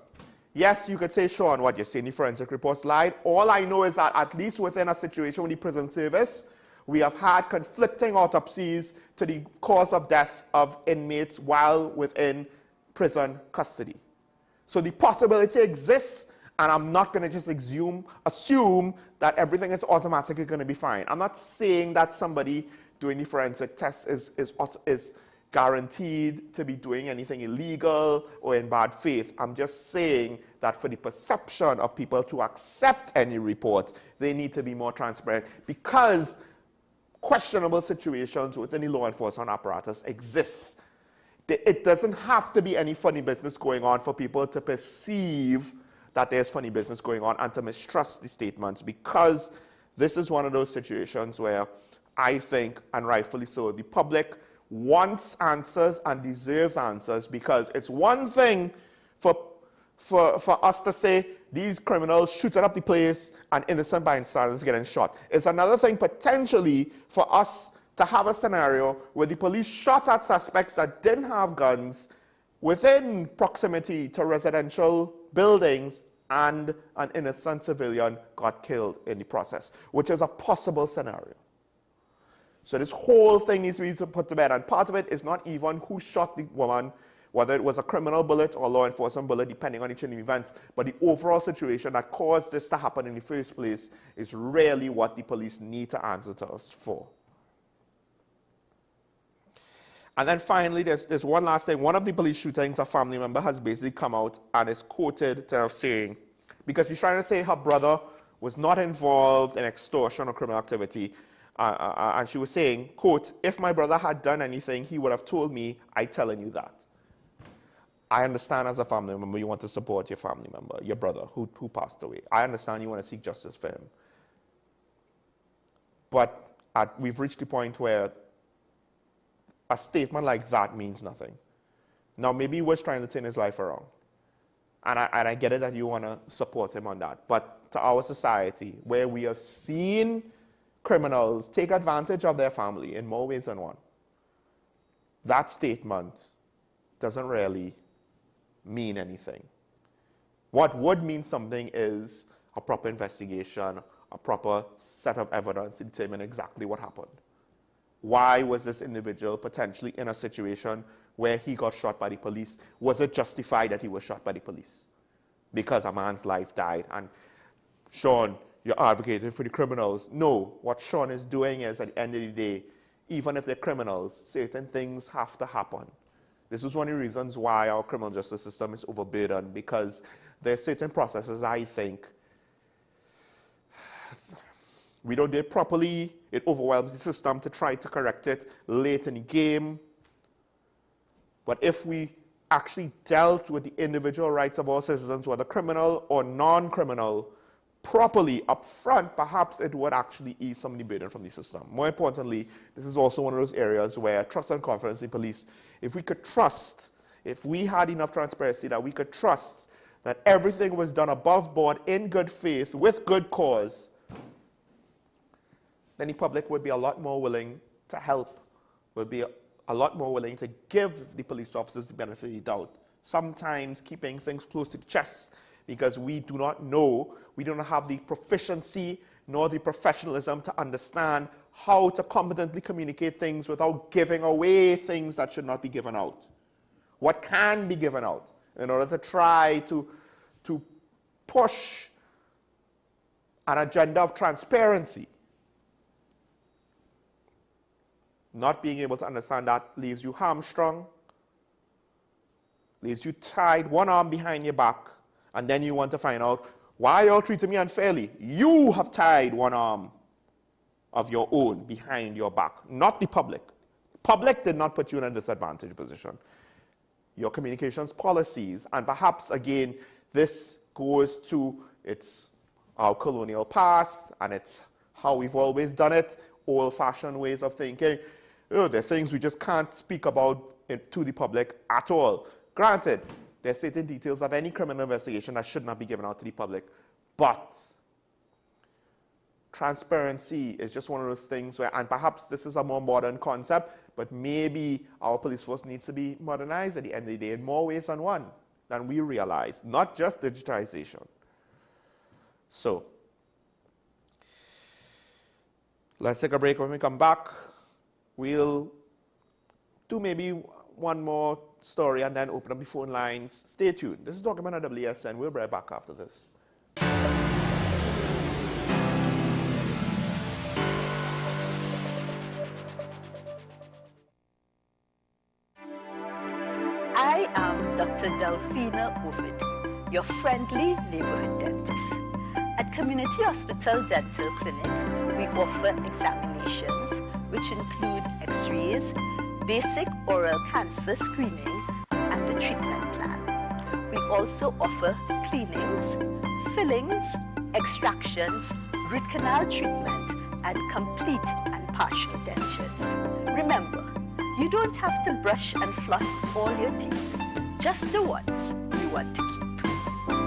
Yes, you could say, Sean, what you're saying, the forensic reports lied. All I know is that at least within a situation with the prison service, we have had conflicting autopsies to the cause of death of inmates while within prison custody. So the possibility exists, and I'm not going to just assume that everything is automatically going to be fine. I'm not saying that somebody doing the forensic test is guaranteed to be doing anything illegal or in bad faith. I'm just saying that for the perception of people to accept any report, they need to be more transparent, because questionable situations within the law enforcement apparatus exists. It doesn't have to be any funny business going on for people to perceive that there's funny business going on and to mistrust the statements, because this is one of those situations where I think, and rightfully so, the public wants answers and deserves answers, because it's one thing for us to say these criminals shooting up the place and innocent bystanders getting shot. It's another thing potentially for us to have a scenario where the police shot at suspects that didn't have guns within proximity to residential buildings and an innocent civilian got killed in the process, which is a possible scenario. So this whole thing needs to be put to bed, and part of it is not even who shot the woman, whether it was a criminal bullet or law enforcement bullet, depending on each of the events, but the overall situation that caused this to happen in the first place is really what the police need to answer to us for. And then finally, there's one last thing. One of the police shootings, a family member has basically come out and is quoted saying, because she's trying to say her brother was not involved in extortion or criminal activity, and she was saying, quote, "If my brother had done anything, he would have told me, I'm telling you that." I understand as a family member you want to support your family member, your brother who passed away. I understand you want to seek justice for him. But we've reached the point where a statement like that means nothing. Now, maybe he was trying to turn his life around. And I get it that you want to support him on that. But to our society, where we have seen criminals take advantage of their family in more ways than one, that statement doesn't really mean anything. What would mean something is a proper investigation, a proper set of evidence to determine exactly what happened. Why was this individual potentially in a situation where he got shot by the police? Was it justified that he was shot by the police? Because a man's life died. And Sean, you're advocating for the criminals. No, what Sean is doing is, at the end of the day, even if they're criminals, certain things have to happen. This is one of the reasons why our criminal justice system is overburdened, because there are certain processes, I think, we don't do it properly. It overwhelms the system to try to correct it late in the game. But if we actually dealt with the individual rights of our citizens, whether criminal or non-criminal, properly up front, perhaps it would actually ease some of the burden from the system. More importantly, this is also one of those areas where trust and confidence in police, if we could trust, if we had enough transparency that we could trust that everything was done above board in good faith with good cause, then the public would be a lot more willing to help, would be a lot more willing to give the police officers the benefit of the doubt. Sometimes keeping things close to the chest because we do not know, we don't have the proficiency nor the professionalism to understand how to competently communicate things without giving away things that should not be given out. What can be given out in order to try to push an agenda of transparency. Not being able to understand that leaves you hamstrung, leaves you tied, one arm behind your back, and then you want to find out, why y'all treating me unfairly? You have tied one arm of your own behind your back, not the public. Public did not put you in a disadvantaged position. Your communications policies, and perhaps again, this goes to our colonial past, and it's how we've always done it, old-fashioned ways of thinking. There are things we just can't speak about to the public at all. Granted, there are certain details of any criminal investigation that should not be given out to the public, but transparency is just one of those things where, and perhaps this is a more modern concept, but maybe our police force needs to be modernized at the end of the day in more ways than one than we realize, not just digitization. So, let's take a break. When we come back, we'll do maybe one more story and then open up the phone lines. Stay tuned. This is Talking About WSN. We'll be right back after this. I am Dr. Delphina Ovid, your friendly neighborhood dentist. At Community Hospital Dental Clinic, we offer examinations which include x-rays, basic oral cancer screening, and the treatment plan. We also offer cleanings, fillings, extractions, root canal treatment, and complete and partial dentures. Remember, you don't have to brush and floss all your teeth, just the ones you want to keep.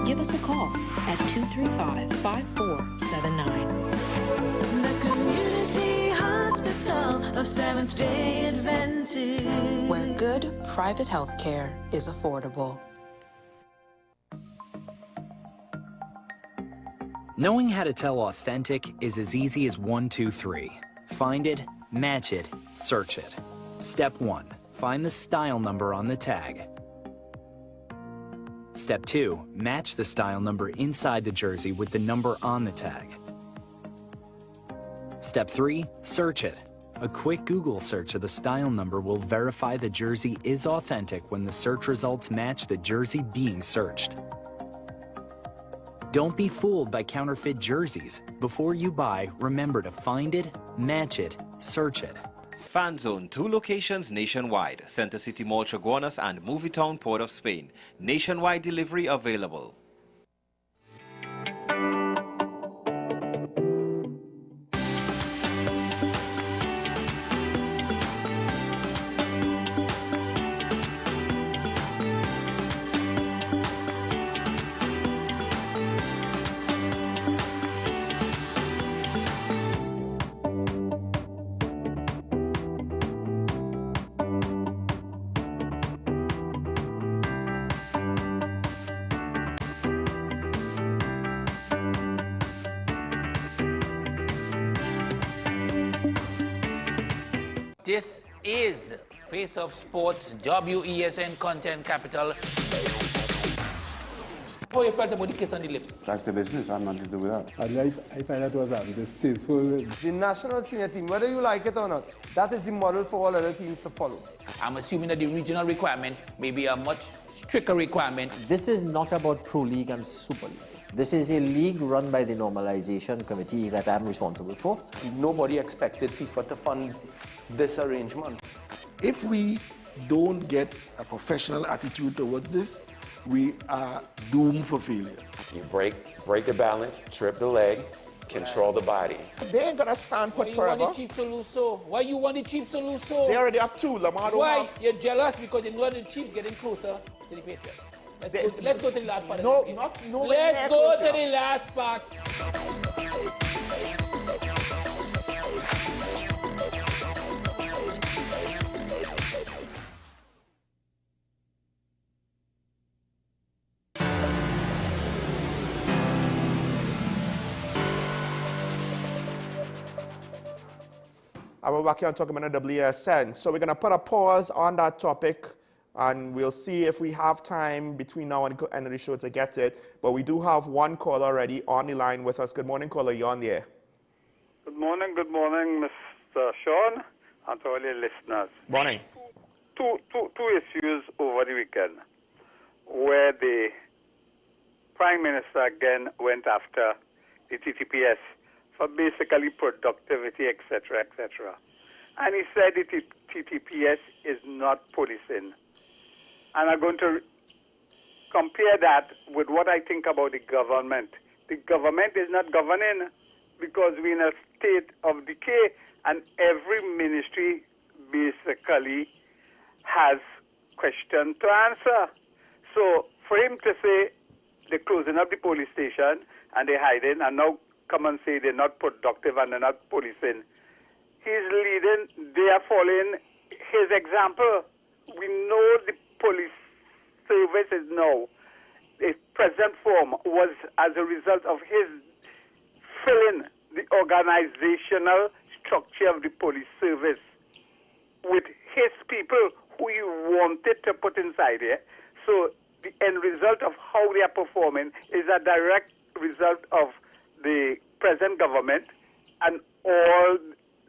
Give us a call at 235-5479. The Community Hospital of Seventh-day Adventist, Where good private health care is affordable. Knowing how to tell authentic is as easy as 1, 2, 3. Find it, match it, search it. Step 1. Find the style number on the tag. Step 2. Match the style number inside the jersey with the number on the tag. Step 3. Search it. A quick Google search of the style number will verify the jersey is authentic when the search results match the jersey being searched. Don't be fooled by counterfeit jerseys. Before you buy, remember to find it, match it, search it. Fan Zone, 2 locations nationwide. Center City Mall, Chaguanas and Movietown, Port of Spain. Nationwide delivery available. This is Face of Sports, WESN Content Capital. How you felt about the kiss on the lip? That's the business. I'm nothing to do with that. I find that was distasteful. The national senior team, whether you like it or not, that is the model for all other teams to follow. I'm assuming that the regional requirement may be a much stricter requirement. This is not about Pro League and Super League. This is a league run by the Normalization Committee that I'm responsible for. Nobody expected FIFA to fund this arrangement. If we don't get a professional attitude towards this, we are doomed for failure. You break the balance, trip the leg, control the body. They ain't gonna stand put forever. Why you want the Chiefs to lose so? Why you want the Chiefs to lose so? They already have 2. Lamar don't Why? have. You're jealous because you know the Chiefs getting closer to the Patriots. Let's go to the last part. No, of the not no. Let's go to the last part. And we're back here talking about the WSN. So we're going to put a pause on that topic, and we'll see if we have time between now and the end of the show to get it. But we do have one caller already on the line with us. Good morning, caller. You're on the air. Good morning, Mr. Sean, and to all your listeners. Morning. Two issues over the weekend where the Prime Minister again went after the TTPS for basically productivity, etc., etc. And he said the TTPS is not policing. And I'm going to compare that with what I think about the government. The government is not governing because we're in a state of decay, and every ministry basically has questions to answer. So for him to say they're closing up the police station and they're hiding, and now come and say they're not productive and they're not policing, he's leading, they are following his example. We know the police service is now, its present form was as a result of his filling the organizational structure of the police service with his people who he wanted to put inside here. So the end result of how they are performing is a direct result of the present government and all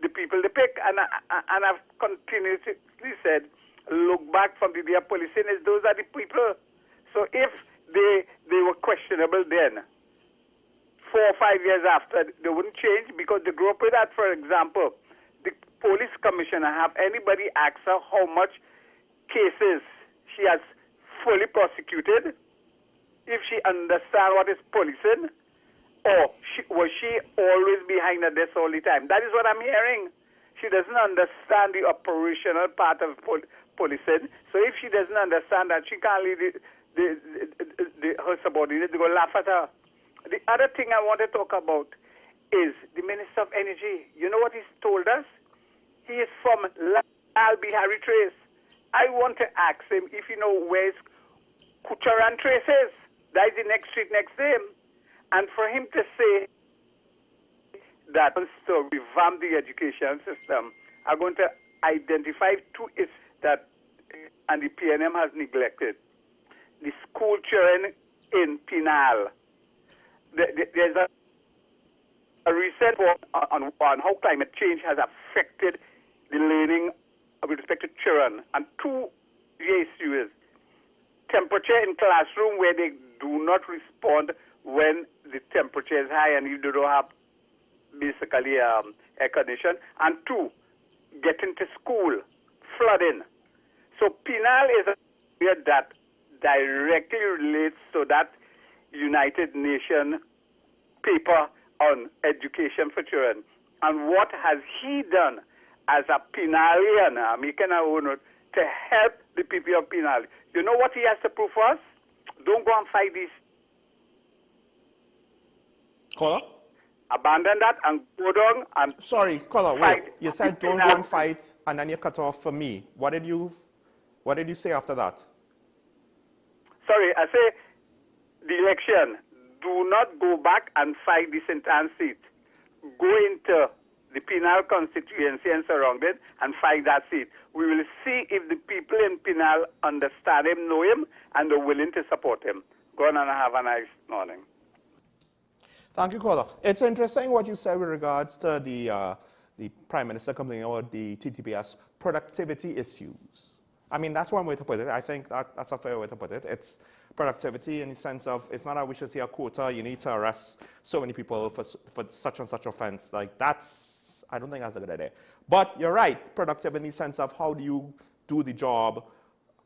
the people they pick. And I've continuously said, look back from the day of policing, is those are the people. So if they were questionable then, 4 or 5 years after, they wouldn't change because they grew up with that. For example, the police commissioner, have anybody asked her how much cases she has fully prosecuted? If she understands what is policing? Or was she always behind the desk all the time? That is what I'm hearing. She doesn't understand the operational part of policing. So if she doesn't understand that, she can't lead her subordinates. They go laugh at her. The other thing I want to talk about is the Minister of Energy. You know what he's told us? He is from Lal Bihari Trace. I want to ask him if you know where Kucharan Trace is. That is the next street next to him. And for him to say that to revamp the education system, are going to identify two issues that and the PNM has neglected. The school children in Penal. There's a research on how climate change has affected the learning with respect to children. And two issues. Temperature in classroom where they do not respond when the temperature is high and you do not have basically air condition. And two, getting to school, flooding. So Penal is a area that directly relates to that United Nations paper on education for children. And what has he done as a Penalian, making a own, to help the people of Penal? You know what he has to prove for us? Don't go and fight these. Caller? Abandon that and go down and Sorry, caller, fight. wait. You said don't go and fight, and then you cut off for me. What did you say after that? Sorry, I say the election. Do not go back and fight the St. Anne seat. Go into the Penal constituency and surrounded and fight that seat. We will see if the people in Penal understand him, know him, and are willing to support him. Go on and have a nice morning. Thank you, caller. It's interesting what you said with regards to the Prime Minister complaining about the TTPS productivity issues. I mean, that's one way to put it. I think that's a fair way to put it. It's productivity in the sense of it's not that we should see a quota, you need to arrest so many people for such and such offense. Like, I don't think that's a good idea. But you're right, productive in the sense of how do you do the job,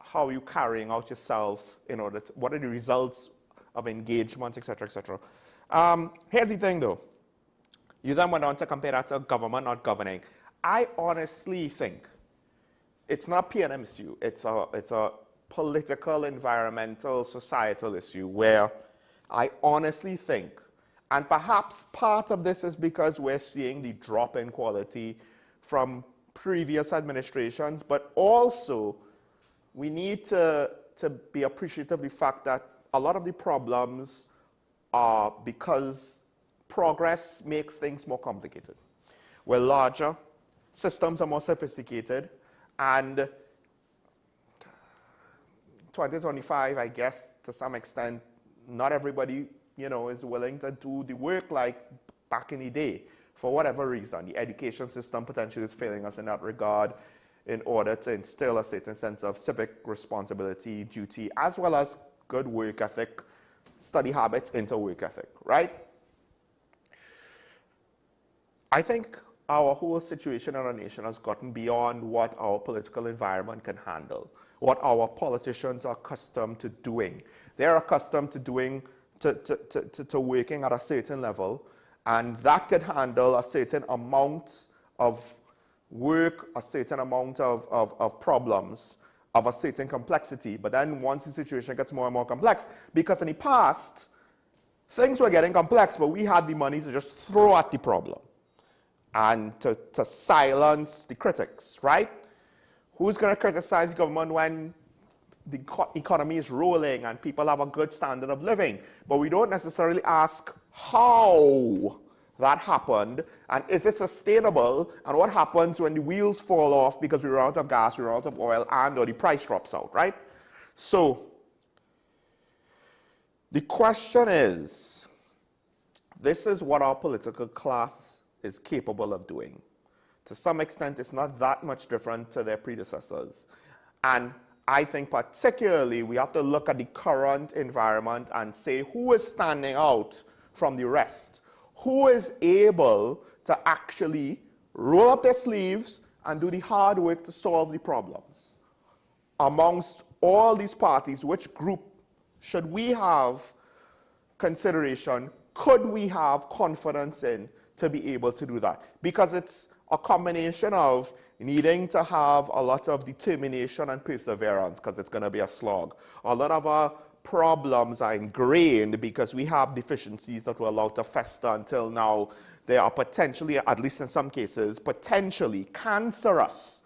how are you carrying out yourself in order to, what are the results of engagement, etc., etc. Here's the thing though. You then went on to compare that to government not governing. I honestly think it's not PNM issue. It's a political, environmental, societal issue where I honestly think, and perhaps part of this is because we're seeing the drop in quality from previous administrations, but also we need to be appreciative of the fact that a lot of the problems are because progress makes things more complicated. We're larger, systems are more sophisticated, and 2025, I guess, to some extent, not everybody, is willing to do the work like back in the day for whatever reason. The education system potentially is failing us in that regard in order to instill a certain sense of civic responsibility, duty, as well as good work ethic, study habits into work ethic, right? I think our whole situation in our nation has gotten beyond what our political environment can handle, what our politicians are accustomed to doing. They're accustomed to doing, to working at a certain level, and that could handle a certain amount of work, a certain amount of problems, of a certain complexity. But then once the situation gets more and more complex, because in the past, things were getting complex, but we had the money to just throw at the problem and to silence the critics, right? Who's going to criticize government when the economy is rolling and people have a good standard of living? But we don't necessarily ask how that happened, and is it sustainable, and what happens when the wheels fall off because we run out of gas, we run out of oil, and or the price drops out, right? So the question is, this is what our political class is capable of doing. To some extent, it's not that much different to their predecessors. And I think particularly we have to look at the current environment and say who is standing out from the rest. Who is able to actually roll up their sleeves, and do the hard work to solve the problems. Amongst all these parties, which group should we have consideration, could we have confidence in to be able to do that? Because it's a combination of needing to have a lot of determination and perseverance, because it's going to be a slog. A lot of our problems are ingrained because we have deficiencies that were allowed to fester until now. They are potentially, at least in some cases, potentially cancerous.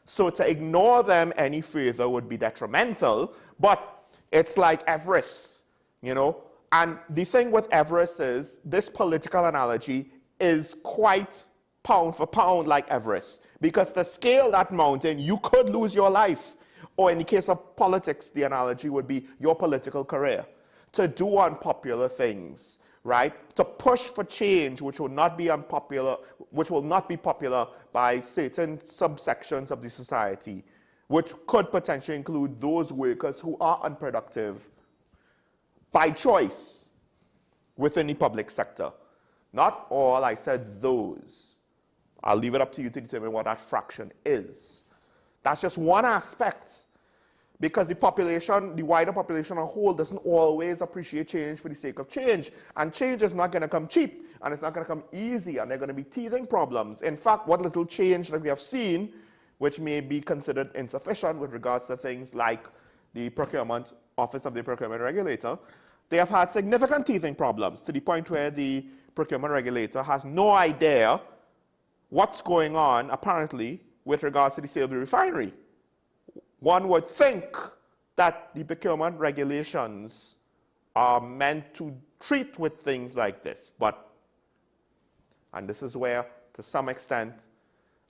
So to ignore them any further would be detrimental, but it's like Everest, you know. And the thing with Everest is, this political analogy is quite pound for pound like Everest. Because to scale that mountain, you could lose your life. Or in the case of politics, the analogy would be your political career. To do unpopular things, right? To push for change, which will not be unpopular, which will not be popular by certain subsections of the society, which could potentially include those workers who are unproductive by choice within the public sector. Not all, I said those. I'll leave it up to you to determine what that fraction is. That's just one aspect, because the population, the wider population as a whole, doesn't always appreciate change for the sake of change. And change is not going to come cheap, and it's not going to come easy, and there are going to be teething problems. In fact, what little change that we have seen, which may be considered insufficient with regards to things like the procurement, Office of the Procurement Regulator, they have had significant teething problems to the point where the procurement regulator has no idea what's going on, apparently, with regards to the sale of the refinery. One would think that the procurement regulations are meant to treat with things like this, but, and this is where, to some extent,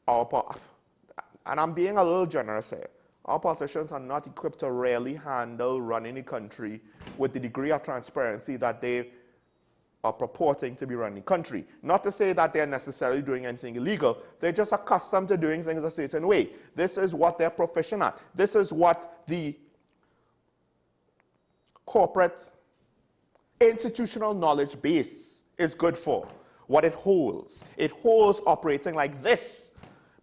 and I'm being a little generous here, our politicians are not equipped to really handle running the country with the degree of transparency that they are purporting to be running the country. Not to say that they're necessarily doing anything illegal. They're just accustomed to doing things a certain way. This is what they're proficient at. This is what the corporate institutional knowledge base is good for, what it holds. It holds operating like this.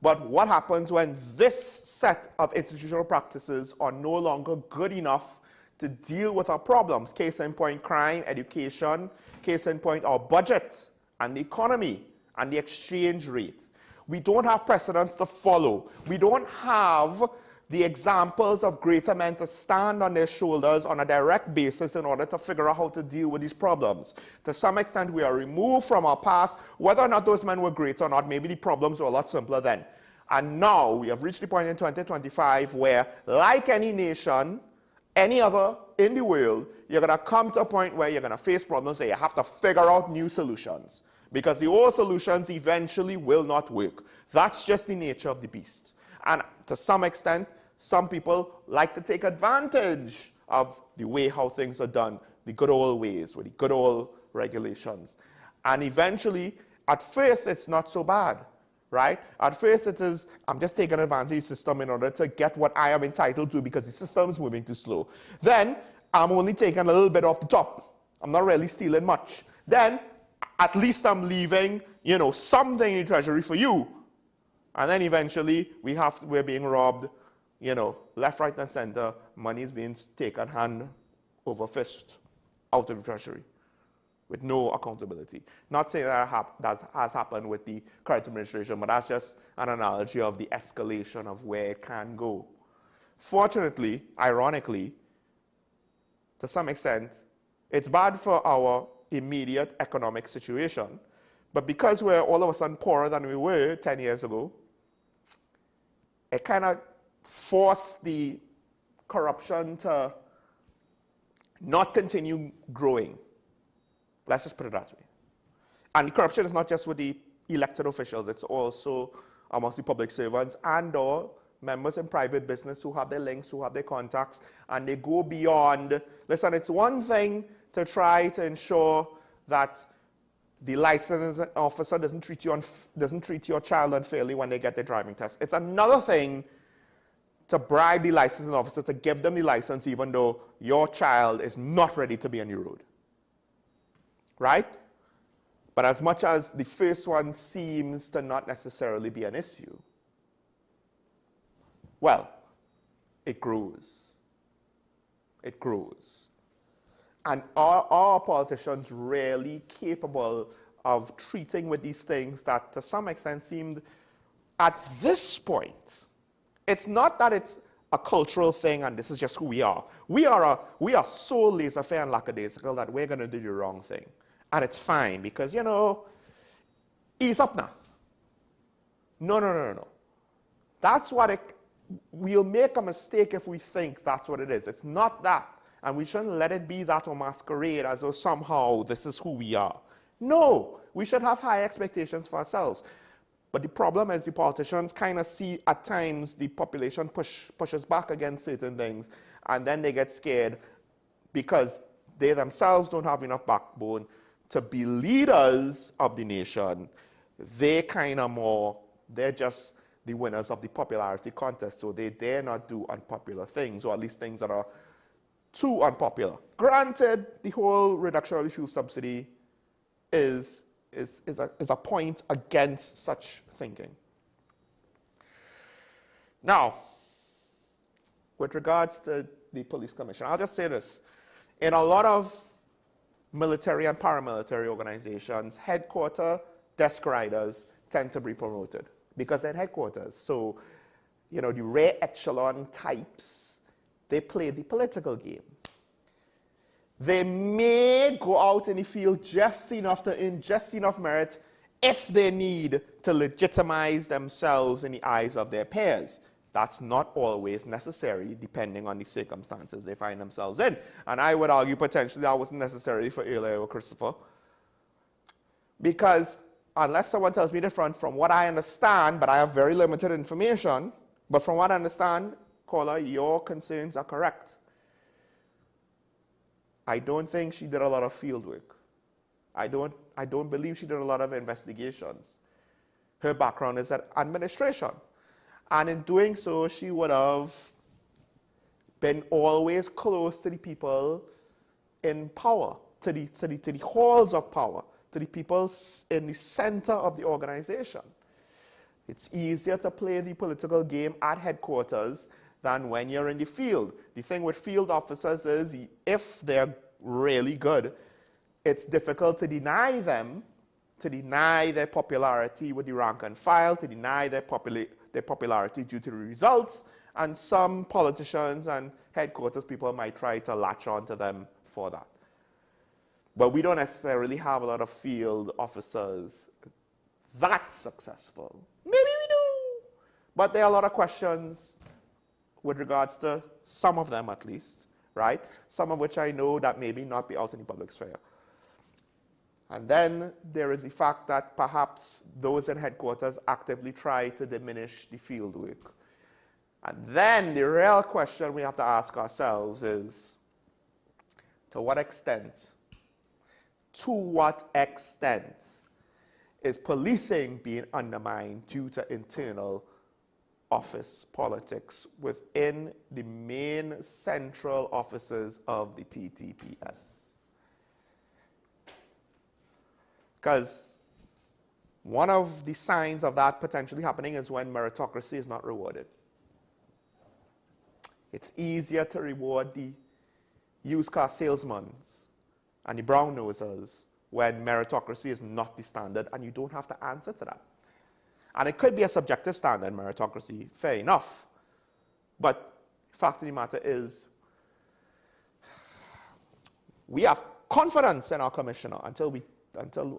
But what happens when this set of institutional practices are no longer good enough to deal with our problems? Case in point, crime, education. Case in point, our budget and the economy and the exchange rate. We don't have precedents to follow. We don't have the examples of greater men to stand on their shoulders on a direct basis in order to figure out how to deal with these problems. To some extent, we are removed from our past. Whether or not those men were great or not, maybe the problems were a lot simpler then. And now we have reached the point in 2025 where, like any nation, any other in the world, you're going to come to a point where you're going to face problems where you have to figure out new solutions. Because the old solutions eventually will not work. That's just the nature of the beast. And to some extent, some people like to take advantage of the way how things are done, the good old ways, with the good old regulations. And eventually, at first, it's not so bad. Right? At first it is, I'm just taking advantage of the system in order to get what I am entitled to because the system is moving too slow. Then I'm only taking a little bit off the top. I'm not really stealing much. Then at least I'm leaving, you know, something in the treasury for you. And then eventually we're being robbed, you know, left, right, and center. Money is being taken hand over fist out of the treasury, with no accountability. Not saying that has happened with the current administration, but that's just an analogy of the escalation of where it can go. Fortunately, ironically, to some extent, it's bad for our immediate economic situation, but because we're all of a sudden poorer than we were 10 years ago, it kind of forced the corruption to not continue growing. Let's just put it that way. And corruption is not just with the elected officials, it's also amongst the public servants and or members in private business who have their links, who have their contacts, and they go beyond. Listen, it's one thing to try to ensure that the licensing officer doesn't treat your child unfairly when they get their driving test. It's another thing to bribe the licensing officer to give them the license even though your child is not ready to be on your road. Right? But as much as the first one seems to not necessarily be an issue, well, it grows. It grows. And are our politicians really capable of treating with these things that to some extent seemed at this point, it's not that it's a cultural thing and this is just who we are. We are so laissez-faire and lackadaisical that we're going to do the wrong thing. And it's fine because, ease up now. No. That's what we'll make a mistake if we think that's what it is. It's not that. And we shouldn't let it be that or masquerade as though somehow this is who we are. No, we should have high expectations for ourselves. But the problem is the politicians kind of see at times the population pushes back against certain things, and then they get scared because they themselves don't have enough backbone to be leaders of the nation. They're just the winners of the popularity contest, so they dare not do unpopular things, or at least things that are too unpopular. Granted, the whole reduction of the fuel subsidy is a point against such thinking. Now, with regards to the police commission, I'll just say this. In a lot of military and paramilitary organizations, headquarter desk riders tend to be promoted because they're headquarters. So, the rare echelon types, they play the political game. They may go out in the field just enough to earn just enough merit if they need to legitimize themselves in the eyes of their peers. That's not always necessary, depending on the circumstances they find themselves in. And I would argue potentially that wasn't necessary for Eli or Christopher. Because unless someone tells me different, from what I understand, but I have very limited information, but from what I understand, caller, your concerns are correct. I don't think she did a lot of field work. I don't believe she did a lot of investigations. Her background is at administration. And in doing so, she would have been always close to the people in power, to the halls of power, to the people in the center of the organization. It's easier to play the political game at headquarters than when you're in the field. The thing with field officers is if they're really good, it's difficult to deny them, to deny their popularity with the rank and file, to deny their popularity due to the results, and some politicians and headquarters people might try to latch on to them for that. But we don't necessarily have a lot of field officers that successful. Maybe we do. But there are a lot of questions with regards to some of them at least, right? Some of which I know that maybe not be out in the public sphere. And then there is the fact that perhaps those in headquarters actively try to diminish the field work. And then the real question we have to ask ourselves is, to what extent is policing being undermined due to internal office politics within the main central offices of the TTPS? Because one of the signs of that potentially happening is when meritocracy is not rewarded. It's easier to reward the used car salesmen and the brown nosers when meritocracy is not the standard, and you don't have to answer to that. And it could be a subjective standard, meritocracy, fair enough. But the fact of the matter is, we have confidence in our commissioner until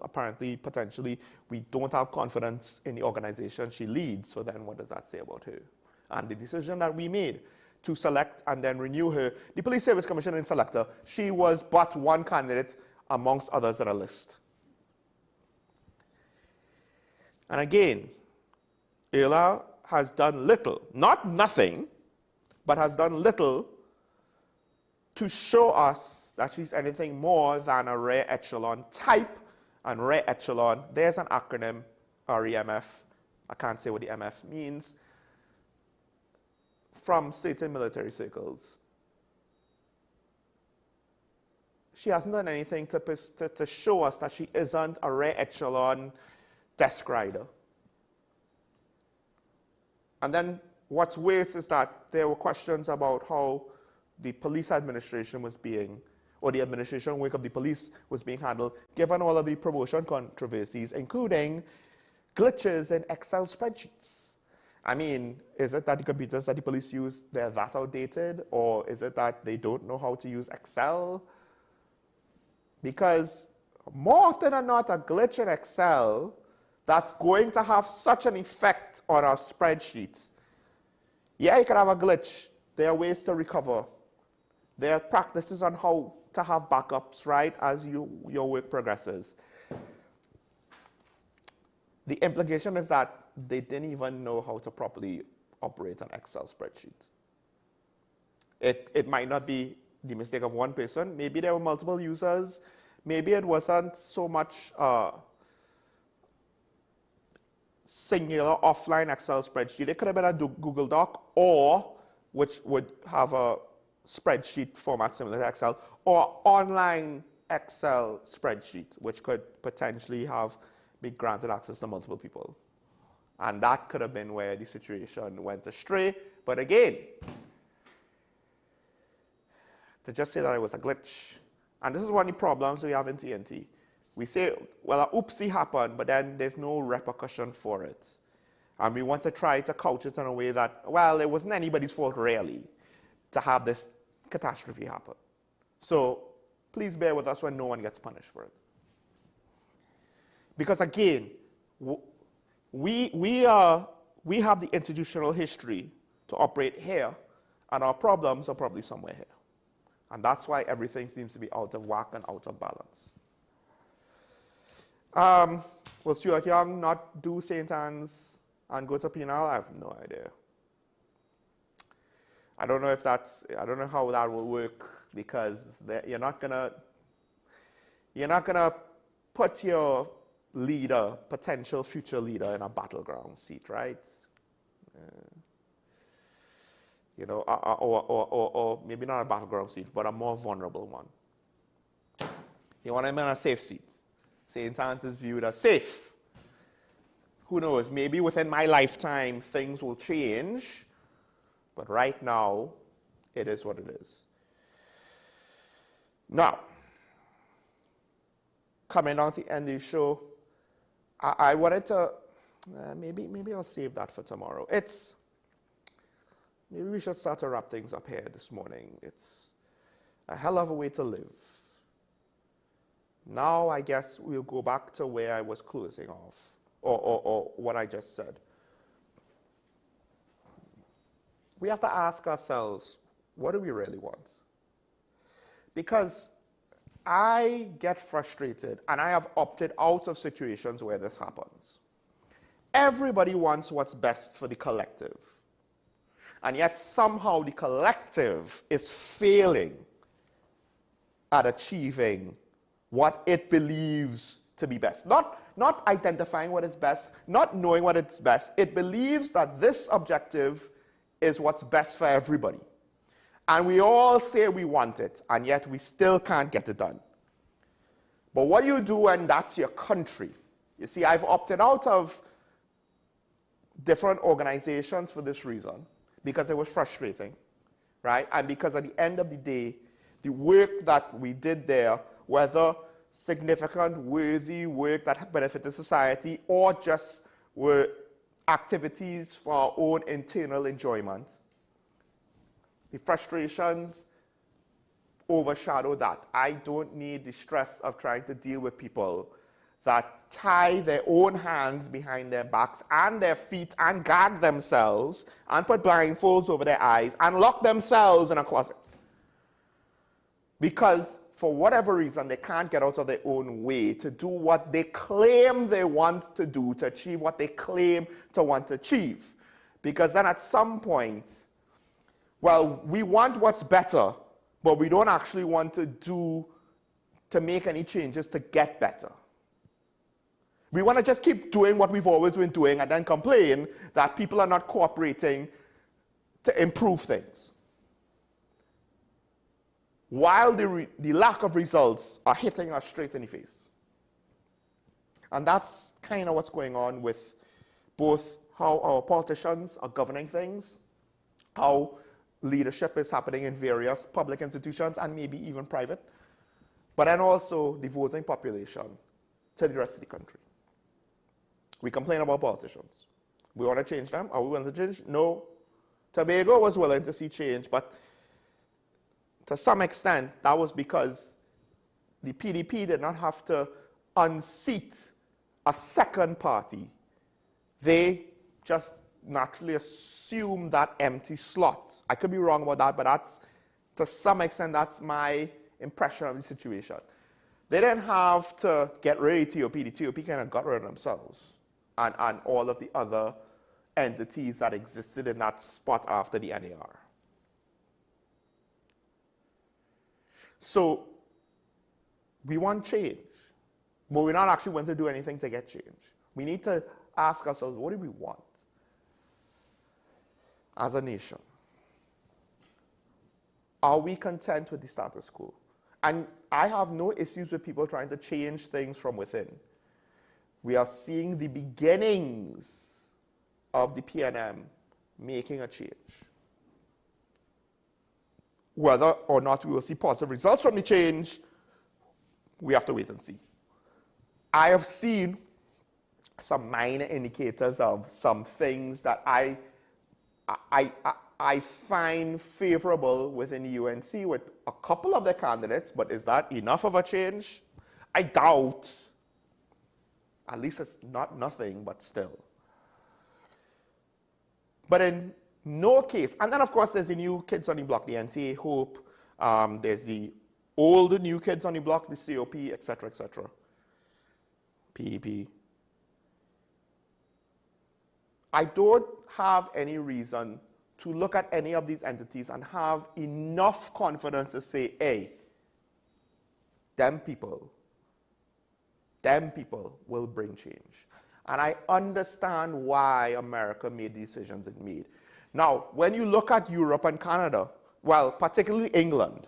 apparently, potentially, we don't have confidence in the organization she leads. So then what does that say about her? And the decision that we made to select and then renew her, the Police Service Commissioner and selector, she was but one candidate amongst others on a list. And again, Ayla has done little, not nothing, but has done little to show us that she's anything more than a rare echelon type. And rare echelon, there's an acronym, REMF. I can't say what the MF means. From certain military circles. She hasn't done anything to show us that she isn't a rare echelon desk rider. And then what's worse is that there were questions about how the police administration was being, or the administration work of the police was being handled, given all of the promotion controversies, including glitches in Excel spreadsheets. I mean, is it that the computers that the police use, they're that outdated? Or is it that they don't know how to use Excel? Because more often than not, a glitch in Excel that's going to have such an effect on our spreadsheet. Yeah, you can have a glitch. There are ways to recover. There are practices on how to have backups, right, as your work progresses. The implication is that they didn't even know how to properly operate an Excel spreadsheet. It might not be the mistake of one person. Maybe there were multiple users. Maybe it wasn't so much singular offline Excel spreadsheet. It could have been a Google Doc, or which would have a spreadsheet format similar to Excel, or online Excel spreadsheet, which could potentially have been granted access to multiple people. And that could have been where the situation went astray. But again, to just say that it was a glitch, and this is one of the problems we have in TNT. We say, well, a oopsie happened, but then there's no repercussion for it. And we want to try to couch it in a way that, well, it wasn't anybody's fault really to have this catastrophe happen. So please bear with us when no one gets punished for it. Because again, we have the institutional history to operate here, and our problems are probably somewhere here. And that's why everything seems to be out of whack and out of balance. Will Stuart Young not do St. Anne's and go to penal? I have no idea. I don't know how that will work, because you're not gonna put your leader, potential future leader, in a battleground seat, right? You know, or maybe not a battleground seat, but a more vulnerable one. You want him in a safe seat. St. Anne's is viewed as safe. Who knows, maybe within my lifetime things will change, but right now it is what it is. Now, coming down to the end of the show, I wanted to, maybe I'll save that for tomorrow. Maybe we should start to wrap things up here this morning. It's a hell of a way to live. Now I guess we'll go back to where I was closing off, or what I just said. We have to ask ourselves, what do we really want? Because I get frustrated, and I have opted out of situations where this happens. Everybody wants what's best for the collective. And yet somehow the collective is failing at achieving what it believes to be best. Not identifying what is best, not knowing what is best. It believes that this objective is what's best for everybody. And we all say we want it, and yet we still can't get it done. But what you do when that's your country? You see, I've opted out of different organizations for this reason, because it was frustrating, right? And because at the end of the day, the work that we did there, whether significant, worthy work that benefited society, or just were activities for our own internal enjoyment, the frustrations overshadow that. I don't need the stress of trying to deal with people that tie their own hands behind their backs and their feet and gag themselves and put blindfolds over their eyes and lock themselves in a closet. Because for whatever reason, they can't get out of their own way to do what they claim they want to do, to achieve what they claim to want to achieve. Because then at some point, well, we want what's better, but we don't actually want to make any changes to get better. We want to just keep doing what we've always been doing and then complain that people are not cooperating to improve things, while the lack of results are hitting us straight in the face. And that's kind of what's going on with both how our politicians are governing things, how leadership is happening in various public institutions and maybe even private, but then also the voting population to the rest of the country. We complain about politicians. We want to change them. Are we willing to change? No. Tobago was willing to see change, but to some extent, that was because the PDP did not have to unseat a second party. They just naturally assumed that empty slot. I could be wrong about that, but that's, to some extent, that's my impression of the situation. They didn't have to get rid of TOP. The TOP kind of got rid of themselves and all of the other entities that existed in that spot after the NAR. So we want change, but we're not actually going to do anything to get change. We need to ask ourselves, what do we want as a nation? Are we content with the status quo? And I have no issues with people trying to change things from within. We are seeing the beginnings of the PNM making a change. Whether or not we will see positive results from the change, we have to wait and see. I have seen some minor indicators of some things that I find favorable within the UNC with a couple of their candidates, but is that enough of a change? I doubt. At least it's not nothing, but still. But in no case, and then of course there's the new kids on the block, the NTA Hope, there's the old new kids on the block, the COP, etc., etc., PEP. I don't have any reason to look at any of these entities and have enough confidence to say, hey, them people will bring change. And I understand why America made the decisions it made. Now, when you look at Europe and Canada, well, particularly England,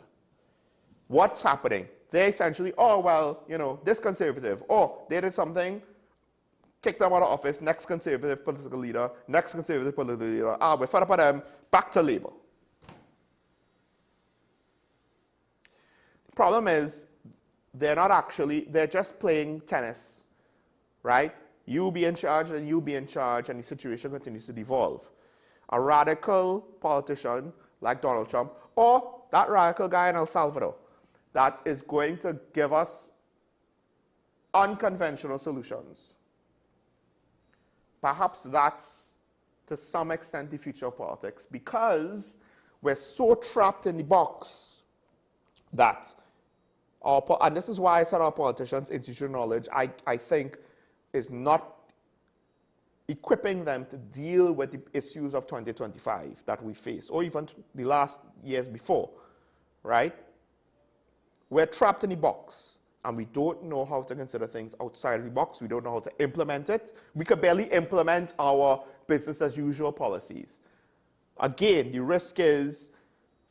what's happening? They essentially, oh, well, you know, this conservative, oh, they did something, kick them out of office, next conservative political leader, next conservative political leader, we're fed up with them, back to Labour. The problem is, they're not actually, they're just playing tennis, right? You be in charge and you be in charge, and the situation continues to devolve. A radical politician like Donald Trump, or that radical guy in El Salvador, that is going to give us unconventional solutions. Perhaps that's, to some extent, the future of politics, because we're so trapped in the box that and this is why I said our politicians' institutional knowledge, I think, is not equipping them to deal with the issues of 2025 that we face, or even the last years before, right? We're trapped in the box, and we don't know how to consider things outside of the box. We don't know how to implement it. We could barely implement our business-as-usual policies. Again, the risk is,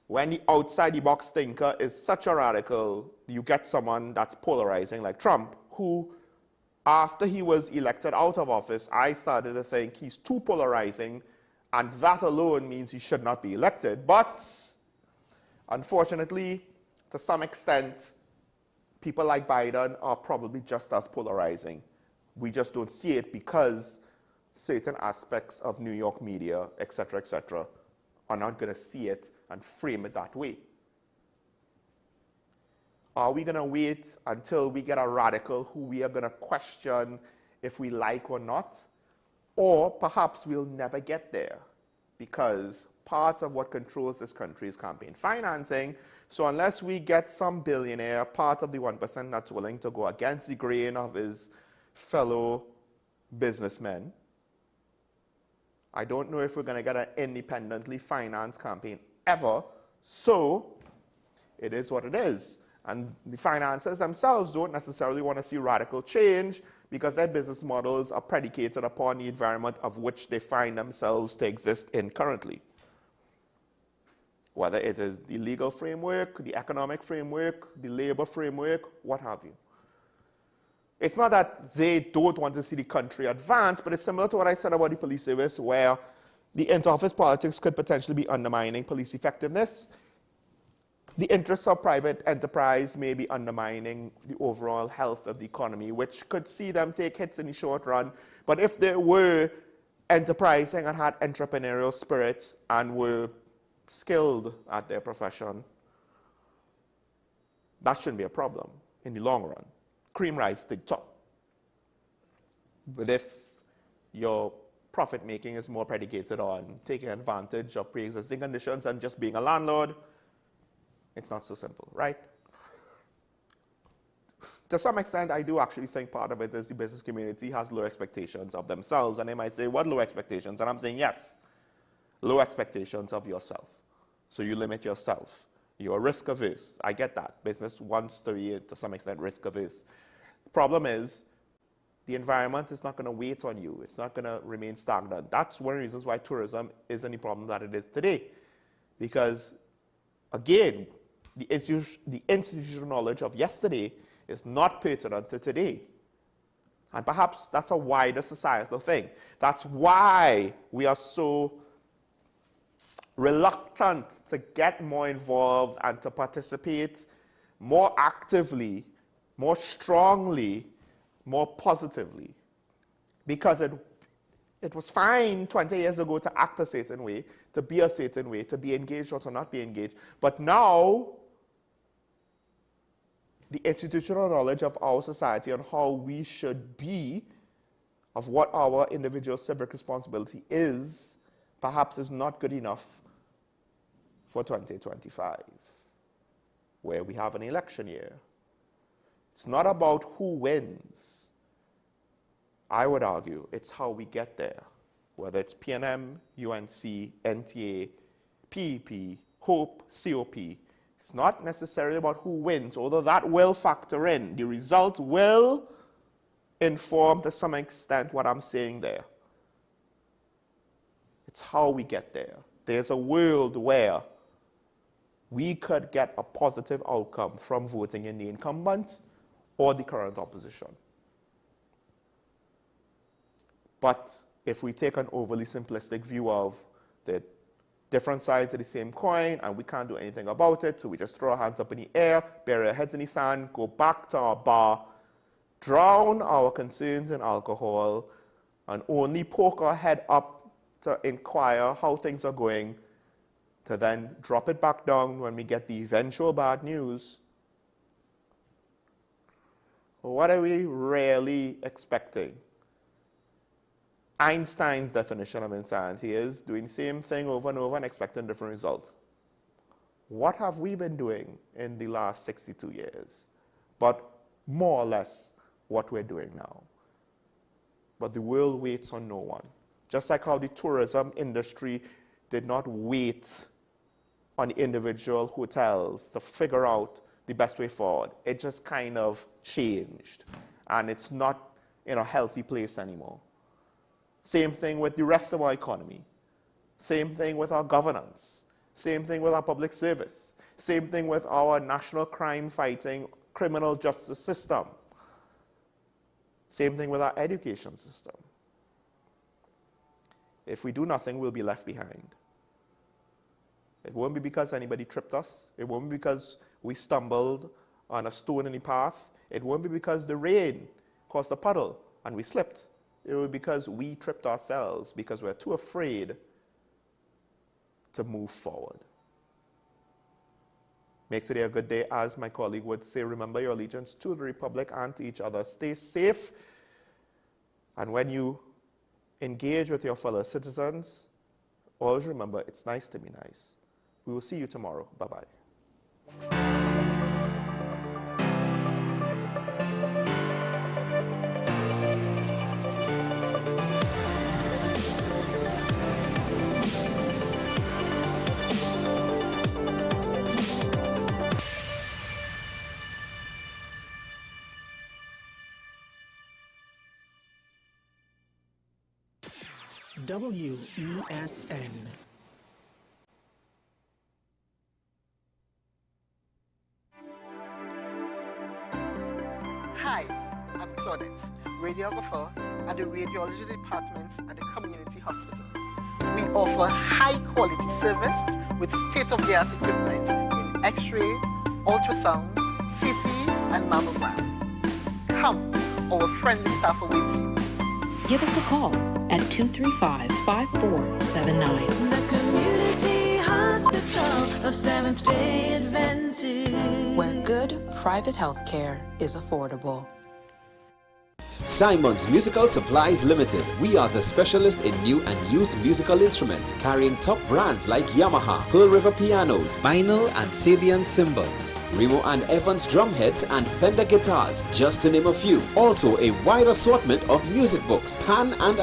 when the outside-the-box thinker is such a radical, you get someone that's polarizing like Trump, who, after he was elected out of office, I started to think he's too polarizing, and that alone means he should not be elected. But, unfortunately, to some extent, people like Biden are probably just as polarizing. We just don't see it because certain aspects of New York media, etc., are not going to see it and frame it that way. Are we going to wait until we get a radical who we are going to question if we like or not? Or perhaps we'll never get there, because part of what controls this country is campaign financing. So unless we get some billionaire, part of the 1% that's willing to go against the grain of his fellow businessmen, I don't know if we're going to get an independently financed campaign ever. So it is what it is. And the financiers themselves don't necessarily want to see radical change, because their business models are predicated upon the environment of which they find themselves to exist in currently. Whether it is the legal framework, the economic framework, the labor framework, what have you. It's not that they don't want to see the country advance, but it's similar to what I said about the police service, where the inter-office politics could potentially be undermining police effectiveness. The interests of private enterprise may be undermining the overall health of the economy, which could see them take hits in the short run. But if they were enterprising and had entrepreneurial spirits and were skilled at their profession, that shouldn't be a problem in the long run. Cream rise to the top. But if your profit making is more predicated on taking advantage of pre-existing conditions and just being a landlord, it's not so simple, right? To some extent, I do actually think part of it is the business community has low expectations of themselves. And they might say, what low expectations? And I'm saying, yes, low expectations of yourself. So you limit yourself. You're risk averse. I get that. Business wants to be, to some extent, risk averse. The problem is, the environment is not going to wait on you. It's not going to remain stagnant. That's one of the reasons why tourism isn't the problem that it is today. Because, again, the institutional knowledge of yesterday is not pertinent to today. And perhaps that's a wider societal thing. That's why we are so reluctant to get more involved and to participate more actively, more strongly, more positively. Because it was fine 20 years ago to act a certain way, to be a certain way, to be engaged or to not be engaged. But now, the institutional knowledge of our society and how we should be, of what our individual civic responsibility is, perhaps is not good enough for 2025, where we have an election year. It's not about who wins. I would argue it's how we get there, whether it's PNM, UNC, NTA, PEP, HOPE, COP. It's not necessarily about who wins, although that will factor in. The result will inform to some extent what I'm saying there. It's how we get there. There's a world where we could get a positive outcome from voting in the incumbent or the current opposition. But if we take an overly simplistic view of the different sides of the same coin and we can't do anything about it, so we just throw our hands up in the air, bury our heads in the sand, go back to our bar, drown our concerns in alcohol, and only poke our head up to inquire how things are going, to then drop it back down when we get the eventual bad news, what are we really expecting? Einstein's definition of insanity is doing the same thing over and over and expecting a different result. What have we been doing in the last 62 years? But more or less what we're doing now. But the world waits on no one. Just like how the tourism industry did not wait on individual hotels to figure out the best way forward. It just kind of changed. And it's not in a healthy place anymore. Same thing with the rest of our economy. Same thing with our governance. Same thing with our public service. Same thing with our national crime-fighting criminal justice system. Same thing with our education system. If we do nothing, we'll be left behind. It won't be because anybody tripped us. It won't be because we stumbled on a stone in the path. It won't be because the rain caused a puddle and we slipped. It will be because we tripped ourselves, because we're too afraid to move forward. Make today a good day. As my colleague would say, remember your allegiance to the Republic and to each other. Stay safe. And when you engage with your fellow citizens, always remember it's nice to be nice. We will see you tomorrow. Bye-bye. WESN. Hi, I'm Claudette, radiographer at the radiology departments at the community hospital. We offer high-quality service with state-of-the-art equipment in X-ray, ultrasound, CT, and mammogram. Come, our friendly staff awaits you. Give us a call at 235-5479. The Community Hospital of Seventh-day Adventist, where good private health care is affordable. Simon's Musical Supplies Limited. We are the specialist in new and used musical instruments, carrying top brands like Yamaha, Pearl River pianos, vinyl and Sabian cymbals, Remo and Evans drum heads and Fender guitars, just to name a few. Also a wide assortment of music books, pan and